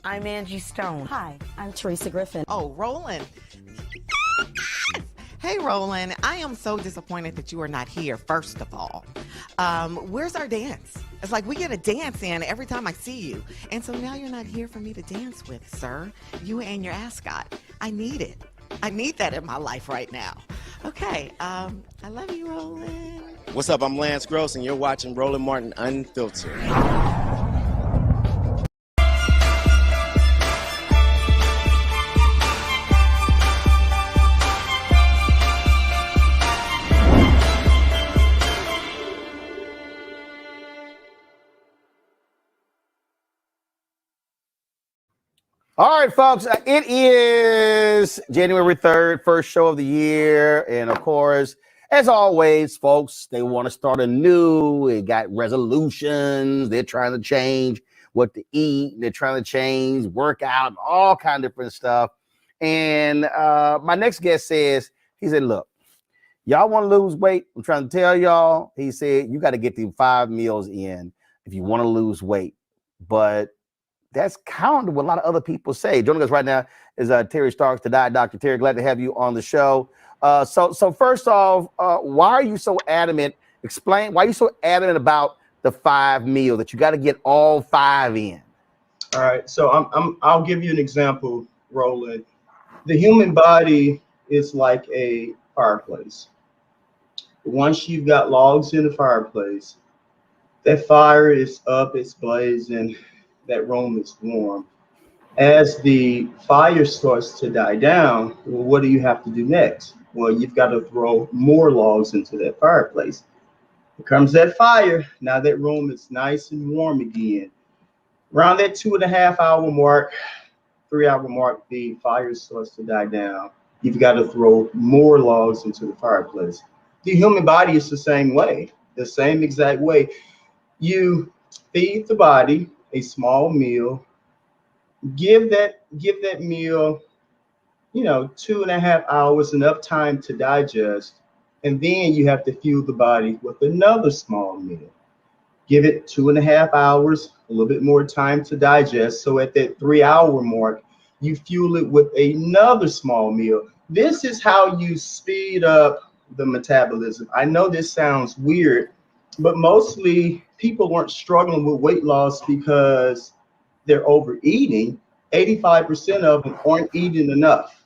I'm Angie Stone. Hi, I'm Teresa Griffin. Oh, Roland. Hey, Roland. I am so disappointed that you are not here, first of all. Where's our dance? It's like we get a dance in every time I see you. And so now you're not here for me to dance with, sir. You and your ascot. I need it. I need that in my life right now. Okay, I love you, Roland. What's up? I'm Lance Gross, and you're watching Roland Martin Unfiltered. All right, folks, it is January 3rd, first show of the year. And of course, as always, folks, they want to start anew. They got resolutions. They're trying to change what to eat. They're trying to change workout, all kind of different stuff. And my next guest says, he said, look, y'all want to lose weight? I'm trying to tell y'all. He said, you got to get the 5 meals in if you want to lose weight. But that's counter to what a lot of other people say. Joining us right now is Terry Starks, the Diet Doctor. Terry, glad to have you on the show. So first off, why are you so adamant? Explain why are you so adamant about the 5 meal that you got to get all 5 in. All right, so I'll give you an example, Roland. The human body is like a fireplace. Once you've got logs in the fireplace, that fire is up, it's blazing. That room is warm. As the fire starts to die down, well, what do you have to do next? Well, you've got to throw more logs into that fireplace. Here comes that fire. Now that room is nice and warm again. Around that 2.5 hour mark, 3 hour mark, the fire starts to die down. You've got to throw more logs into the fireplace. The human body is the same way, the same exact way. You feed the body a small meal, give that meal, 2.5 hours, enough time to digest, and then you have to fuel the body with another small meal. Give it 2.5 hours, a little bit more time to digest. So at that 3 hour mark, you fuel it with another small meal. This is how you speed up the metabolism. I know this sounds weird, but mostly people weren't struggling with weight loss because they're overeating. 85% of them aren't eating enough.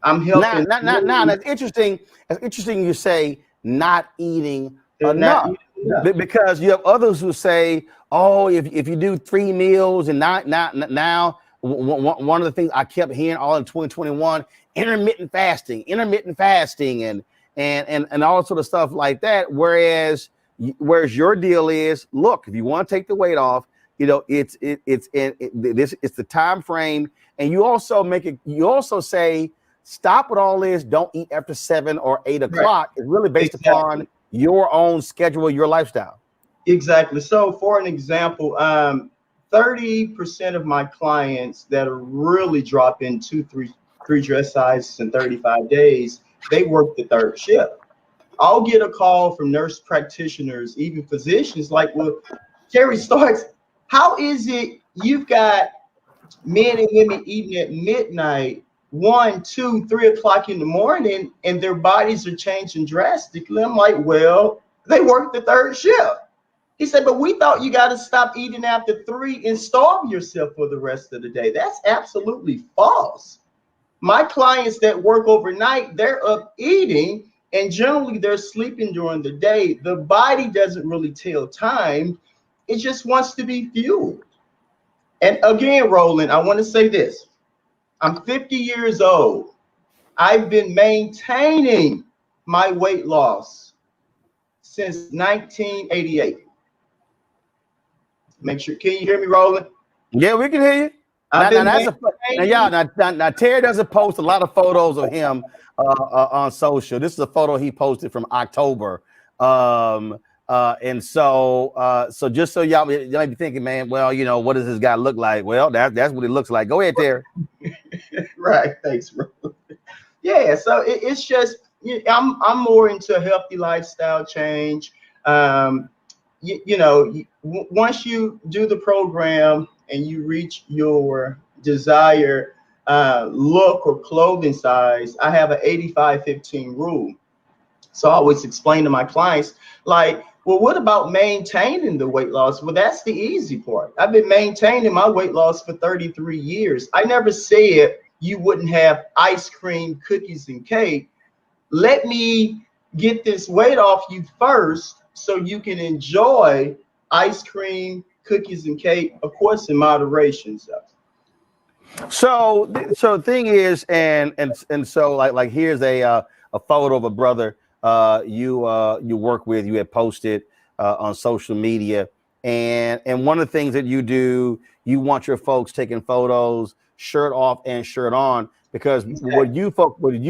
I'm helping. Now, that's interesting. That's interesting you say not eating enough. Because you have others who say, oh, if you do 3 meals and now one of the things I kept hearing all in 2021, intermittent fasting and all sort of stuff like that. Whereas your deal is, look, if you want to take the weight off, it's the time frame, and you also say stop with all this. Don't eat after 7 or 8 o'clock. Right. It's really based upon your own schedule, your lifestyle. Exactly. So, for an example, 30% of my clients that are really dropping 3 dress sizes in 35 days, they work the 3rd shift. I'll get a call from nurse practitioners, even physicians, like, well, Terry Starks, how is it you've got men and women eating at midnight, 1, 2, 3 o'clock in the morning, and their bodies are changing drastically? I'm like, well, they work the 3rd shift. He said, but we thought you got to stop eating after 3 and starve yourself for the rest of the day. That's absolutely false. My clients that work overnight, they're up eating, and generally they're sleeping during the day. The body doesn't really tell time. It just wants to be fueled. And again, Roland, I want to say this. I'm 50 years old. I've been maintaining my weight loss since 1988. Make sure, can you hear me, Roland? Yeah, we can hear you. Now, Terry doesn't post a lot of photos of him on social. This is a photo he posted from October. And so just so y'all might be thinking, man, well, you know, what does this guy look like? Well, that's what it looks like. Go ahead, Terry. Right. Thanks, Roland. Yeah. So it's just, I'm more into a healthy lifestyle change. Once you do the program and you reach your desired look or clothing size, I have an 85-15 rule. So I always explain to my clients, like, well, what about maintaining the weight loss? Well, that's the easy part. I've been maintaining my weight loss for 33 years. I never said you wouldn't have ice cream, cookies, and cake. Let me get this weight off you first so you can enjoy ice cream, cookies, and cake, of course, in moderation. So the thing is, and so like here's a photo of a brother you work with, you had posted on social media, and one of the things that you do, you want your folks taking photos shirt off and shirt on, because what you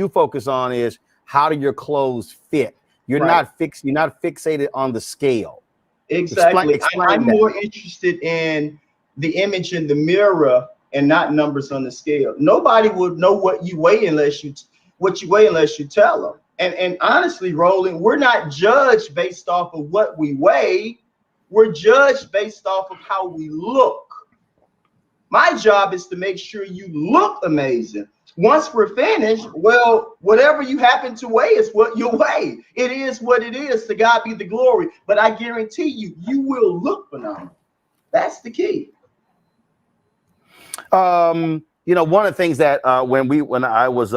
focus on is how do your clothes fit. You're not fixated on the scale. Exactly. Explain I'm that. more interested in the image in the mirror and not numbers on the scale. Nobody would know what you weigh unless you tell them. And honestly, Roland, we're not judged based off of what we weigh. We're judged based off of how we look. My job is to make sure you look amazing. Once we're finished, well, whatever you happen to weigh is what you weigh. It is what it is. To God be the glory. But I guarantee you, you will look phenomenal. That's the key. You know, one of the things that when I was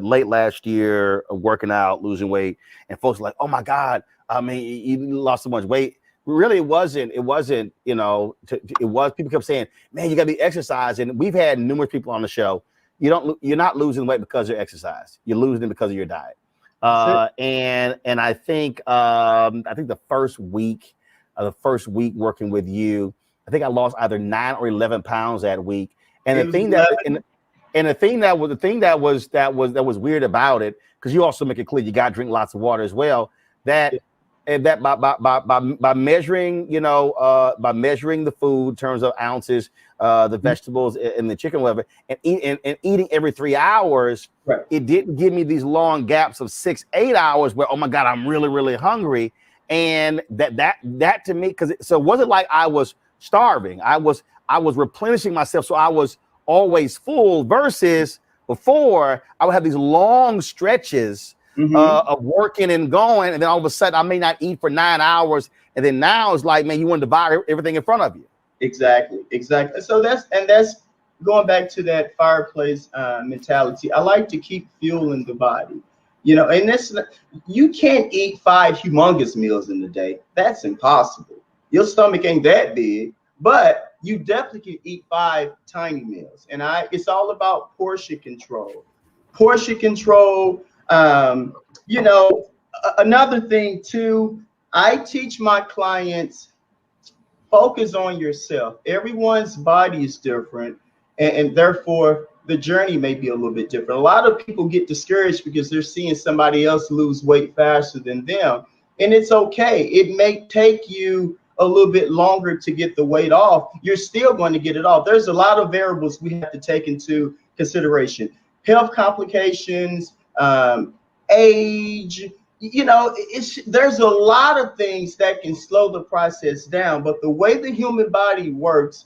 late last year working out, losing weight, and folks were like, oh my God, I mean, you lost so much weight. Really, it wasn't, you know, it was, people kept saying, man, you gotta be exercising. We've had numerous people on the show. You're not losing weight because of exercise. You're losing it because of your diet. And I think the first week working with you, I think I lost either 9 or 11 pounds that week. And the thing that was weird about it, because you also make it clear you got to drink lots of water as well. That by measuring, you know, by measuring the food in terms of ounces, the vegetables and the chicken, whatever, and eating every 3 hours, it didn't give me these long gaps of 6-8 hours where, oh my God, I'm really, really hungry. And that to me, so it wasn't like I was starving. I was replenishing myself, so I was always full, versus before I would have these long stretches of working and going, and then all of a sudden I may not eat for 9 hours, and then now it's like, man, you want to devour everything in front of you. Exactly. So that's going back to that fireplace mentality. I like to keep fueling the body, you know, and you can't eat 5 humongous meals in a day. That's impossible. Your stomach ain't that big, but you definitely can eat 5 tiny meals. And it's all about portion control. You know, another thing too, I teach my clients, focus on yourself. Everyone's body is different, and therefore the journey may be a little bit different. A lot of people get discouraged because they're seeing somebody else lose weight faster than them. And it's okay. It may take you a little bit longer to get the weight off. You're still going to get it off. There's a lot of variables we have to take into consideration. Health complications, age, you know, there's a lot of things that can slow the process down. But the way the human body works,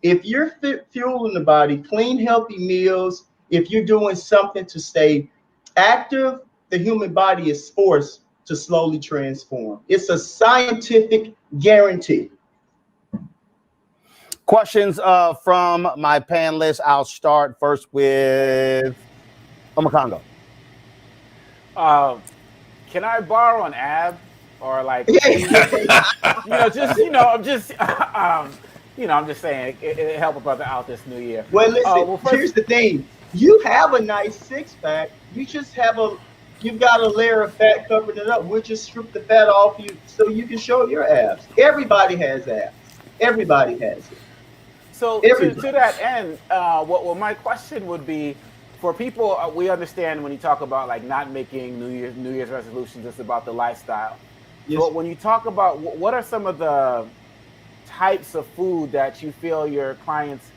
if you're fueling the body, clean, healthy meals, if you're doing something to stay active, the human body is forced to slowly transform. It's a scientific guarantee. Questions from my panelists. I'll start first with Omakongo. Can I borrow an ab or like, Yeah. I'm just saying it help a brother out this new year. Well, listen, here's the thing. You have a nice six-pack. You've got a layer of fat covering it up. We'll just strip the fat off you so you can show your abs. Everybody has abs. Everybody has it. So to that end, what my question would be, for people, we understand when you talk about like not making New Year's resolutions, it's about the lifestyle. Yes. But when you talk about what are some of the types of food that you feel your clients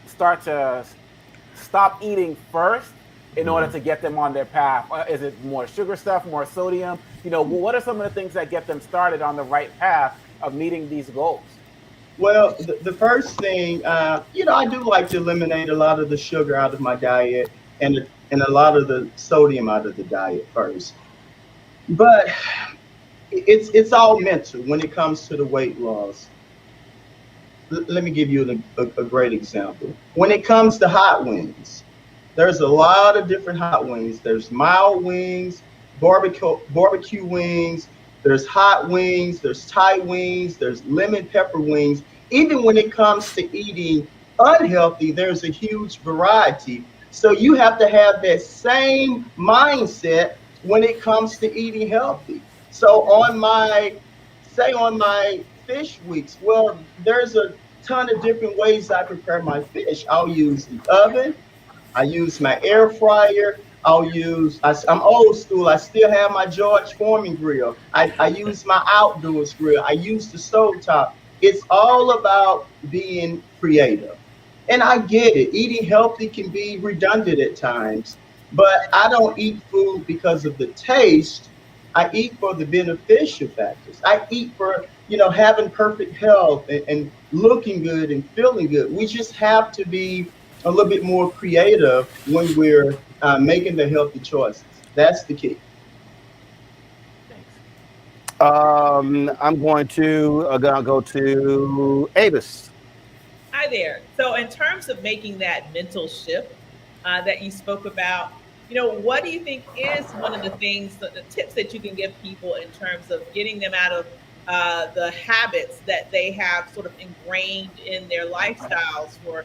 start to stop eating first in order to get them on their path? Is it more sugar stuff, more sodium? What are some of the things that get them started on the right path of meeting these goals? Well, the first thing, I do like to eliminate a lot of the sugar out of my diet and a lot of the sodium out of the diet first. But it's all mental when it comes to the weight loss. Let me give you a great example. When it comes to hot wings, there's a lot of different hot wings. There's mild wings, barbecue wings, there's hot wings, there's Thai wings, there's lemon pepper wings. Even when it comes to eating unhealthy, there's a huge variety. So you have to have that same mindset when it comes to eating healthy. So on my fish weeks, well, there's a ton of different ways I prepare my fish. I'll use the oven. I use my air fryer. I'm old school. I still have my George Foreman grill. I use my outdoors grill. I use the stovetop. It's all about being creative. And I get it. Eating healthy can be redundant at times, but I don't eat food because of the taste. I eat for the beneficial factors. I eat for, having perfect health and looking good and feeling good. We just have to be a little bit more creative when we're making the healthy choices. That's the key. I'm going to go to Avis. Hi there. So in terms of making that mental shift that you spoke about, what do you think is one of the things, the tips that you can give people in terms of getting them out of the habits that they have sort of ingrained in their lifestyles for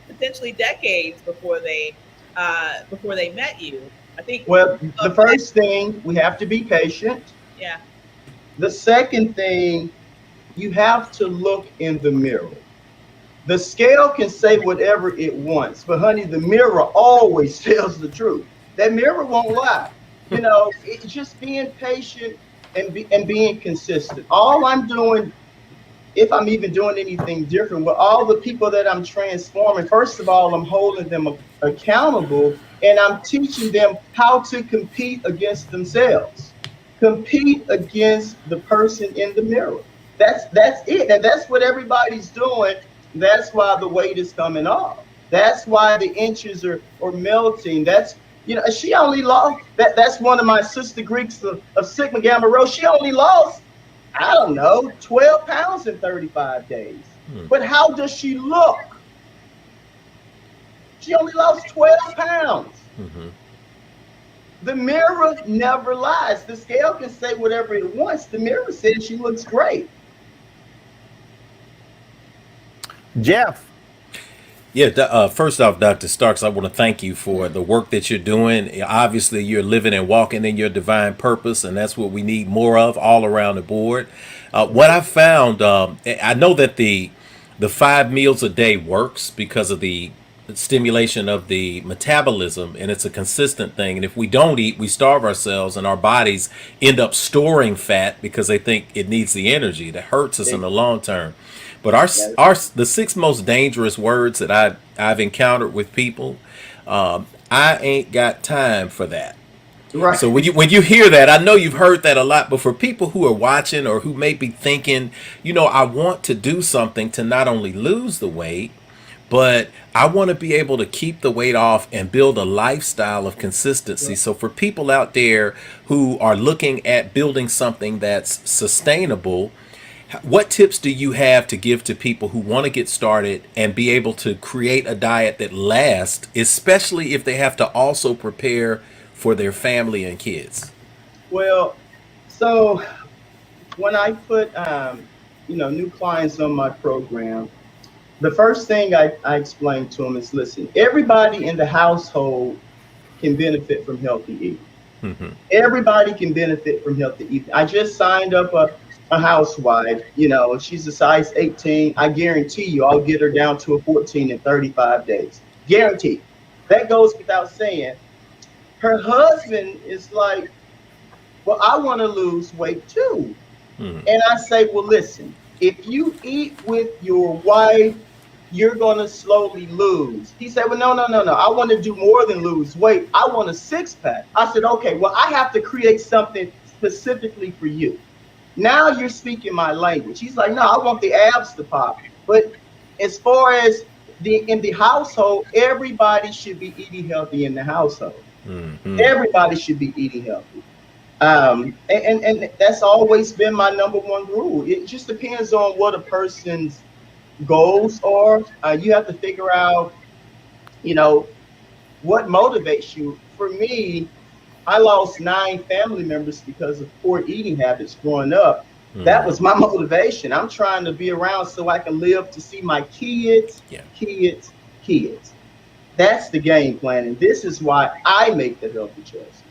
potentially decades before they met you? I think. Well, the first thing, we have to be patient. Yeah. The second thing, you have to look in the mirror. The scale can say whatever it wants, but honey, the mirror always tells the truth. That mirror won't lie. It's just being patient and being consistent. All I'm doing, if I'm even doing anything different, with all the people that I'm transforming, first of all, I'm holding them accountable, and I'm teaching them how to compete against themselves. Compete against the person in the mirror. That's it. And that's what everybody's doing. That's why the weight is coming off. That's why the inches are melting. That's, she only lost, that's one of my sister Greeks of Sigma Gamma Rho. She only lost, 12 pounds in 35 days. But how does she look? She only lost 12 pounds. Mm-hmm. The mirror never lies. The scale can say whatever it wants. The mirror says she looks great. Jeff. Yeah, first off, Dr. Starks, I want to thank you for the work that you're doing. Obviously, you're living and walking in your divine purpose, and that's what we need more of all around the board. What I found, I know that the 5 meals a day works because of the stimulation of the metabolism, and it's a consistent thing. And if we don't eat, we starve ourselves, and our bodies end up storing fat because they think it needs the energy. That hurts us in the long term. But the 6 most dangerous words that I've encountered with people, I ain't got time for that. Right. So when you hear that, I know you've heard that a lot, but for people who are watching or who may be thinking, I want to do something to not only lose the weight, but I want to be able to keep the weight off and build a lifestyle of consistency. So for people out there who are looking at building something that's sustainable, what tips do you have to give to people who want to get started and be able to create a diet that lasts, especially if they have to also prepare for their family and kids? Well, so when I put new clients on my program, the first thing I explain to them is, listen, everybody in the household can benefit from healthy eating. Mm-hmm. Everybody can benefit from healthy eating. I just signed up a housewife, she's a size 18. I guarantee you I'll get her down to a 14 in 35 days. Guaranteed. That goes without saying. Her husband is like, well, I want to lose weight too. Mm-hmm. And I say, well, listen, if you eat with your wife, you're going to slowly lose. He said, well, no. I want to do more than lose weight. I want a six-pack. I said, okay, well, I have to create something specifically for you. Now you're speaking my language. He's like, no, I want the abs to pop. But as far as in the household, everybody should be eating healthy in the household. Mm-hmm. Everybody should be eating healthy. And that's always been my number one rule. It just depends on what a person's goals are. You have to figure out, what motivates you. For me, I lost 9 family members because of poor eating habits growing up. Mm. That was my motivation. I'm trying to be around so I can live to see my kids. That's the game plan. And this is why I make the healthy choices.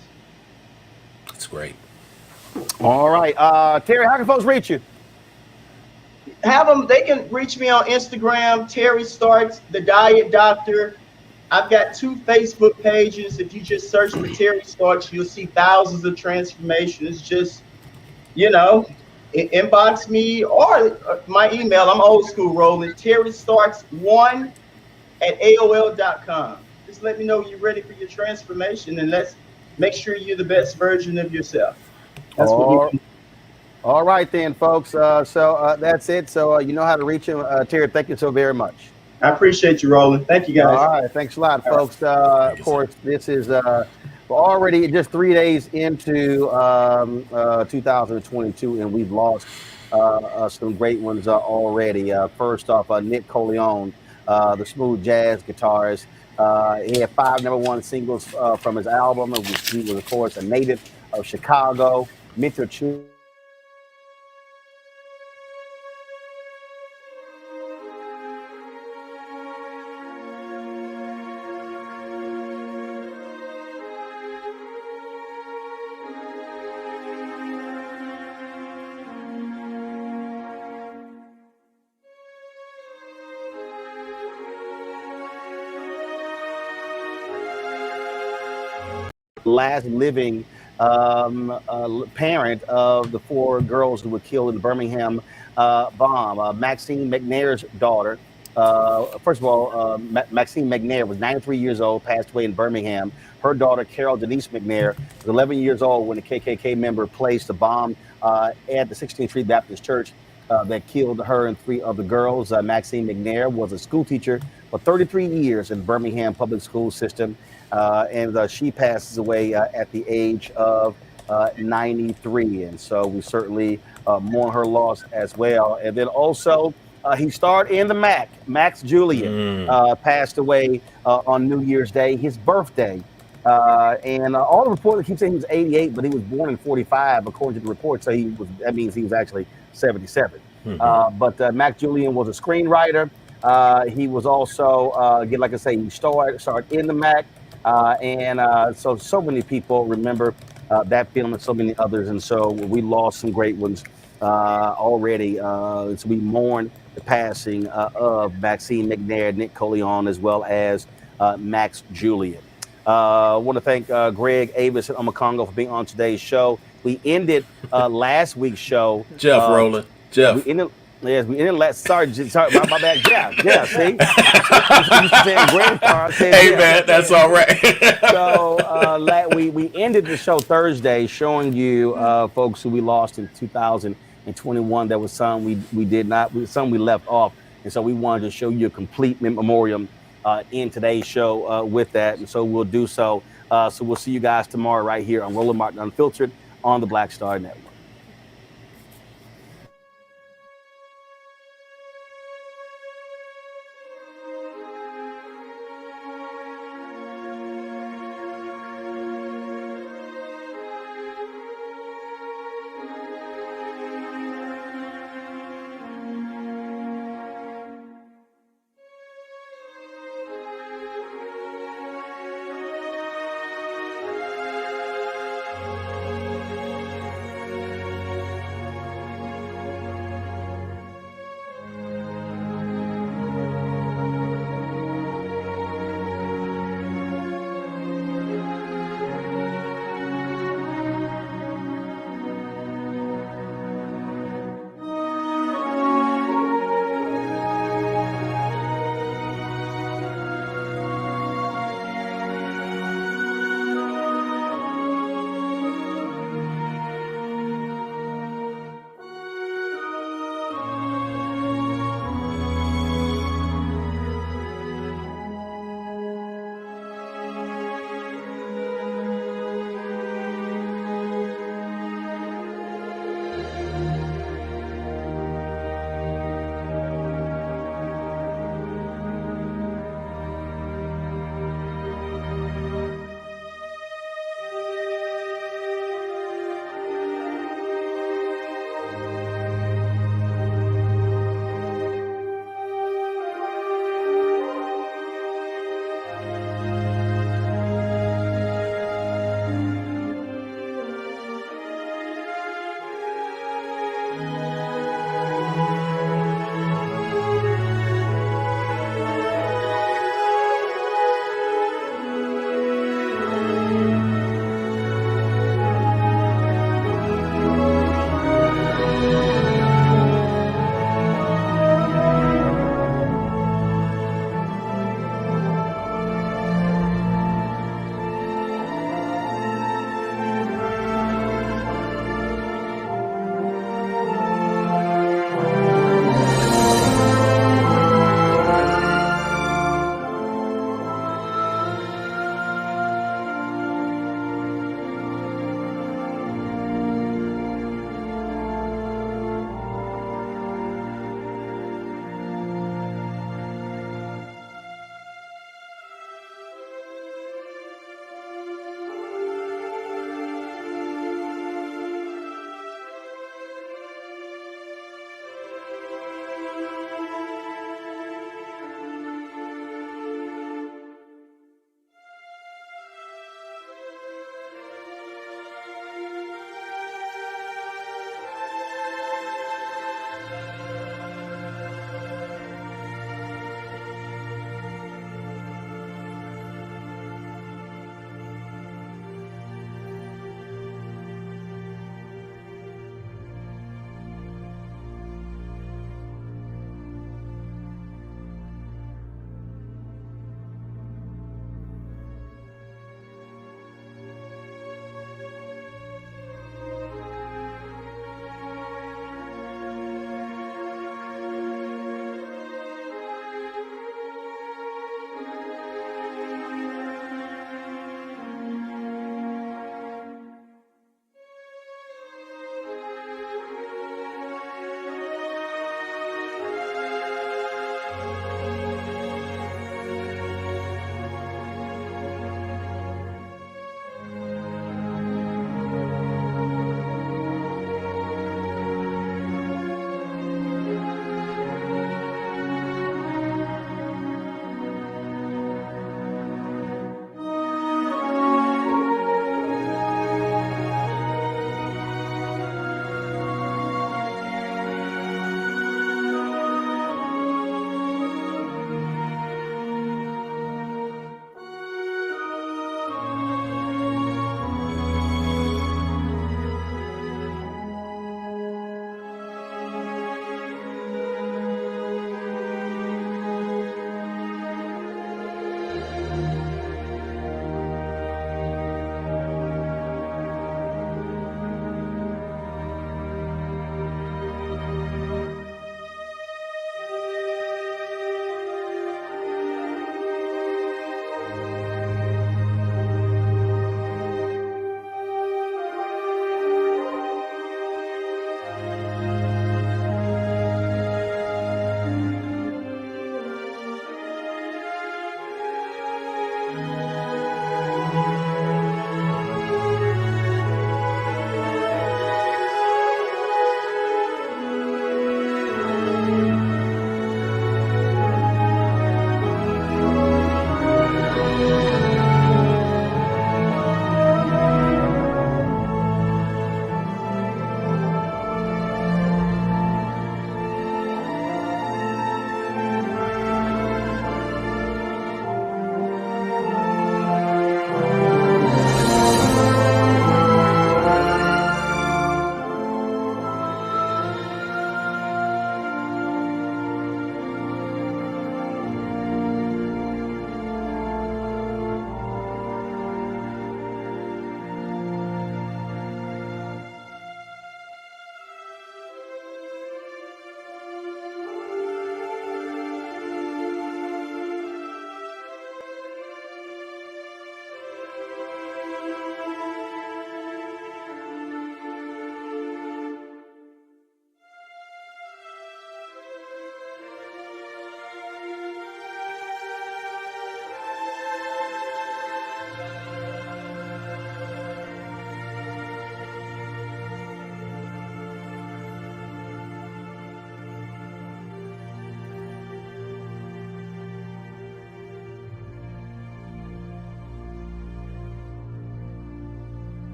That's great. All right. Terry, how can folks reach you? They can reach me on Instagram, Terry Starks, the Diet Doctor. I've got 2 Facebook pages. If you just search for Terry Starks, you'll see thousands of transformations. Just, inbox me or my email. I'm old school rolling. TerryStarks1@AOL.com. Just let me know you're ready for your transformation, and let's make sure you're the best version of yourself. That's what we do. All right then, folks. So that's it. So you know how to reach him. Terry, thank you so very much. I appreciate you, Roland. Thank you, guys. All right. Thanks a lot, folks. Of course, this is we're already just 3 days into 2022, and we've lost some great ones already. First off, Nick Coleon, the smooth jazz guitarist. He had 5 #1 singles from his album. He was, of course, a native of Chicago. Mitchell Chu. Last living parent of the 4 girls who were killed in the Birmingham bomb. Maxine McNair's daughter. First of all, Maxine McNair was 93 years old, passed away in Birmingham. Her daughter, Carol Denise McNair, was 11 years old when a KKK member placed a bomb at the 16th Street Baptist Church that killed her and 3 other girls. Maxine McNair was a school teacher for 33 years in the Birmingham public school system. And she passes away at the age of 93. And so we certainly mourn her loss as well. And then also, he starred in the Max Julian, passed away on New Year's Day, his birthday. And all the reports keep saying he was 88, but he was born in 45, according to the report. So that means he was actually 77. Mm-hmm. But Max Julian was a screenwriter. He was also, again, like I say, he starred in the Mac. So many people remember that film and so many others. And so we lost some great ones already. So we mourn the passing of Maxine McNair, Nick Coleon, as well as Max Julian. I want to thank Greg Avis and Omakongo for being on today's show. We ended last week's show. Jeff Rowland. Jeff. We ended last. Sorry, my bad. Yeah. See, hey man, that's all right. So we ended the show Thursday, showing you folks who we lost in 2021. There was some we some we left off, and so we wanted to show you a complete memoriam in today's show with that, and so we'll do so. So we'll see you guys tomorrow right here on Roland Martin Unfiltered on the Black Star Network.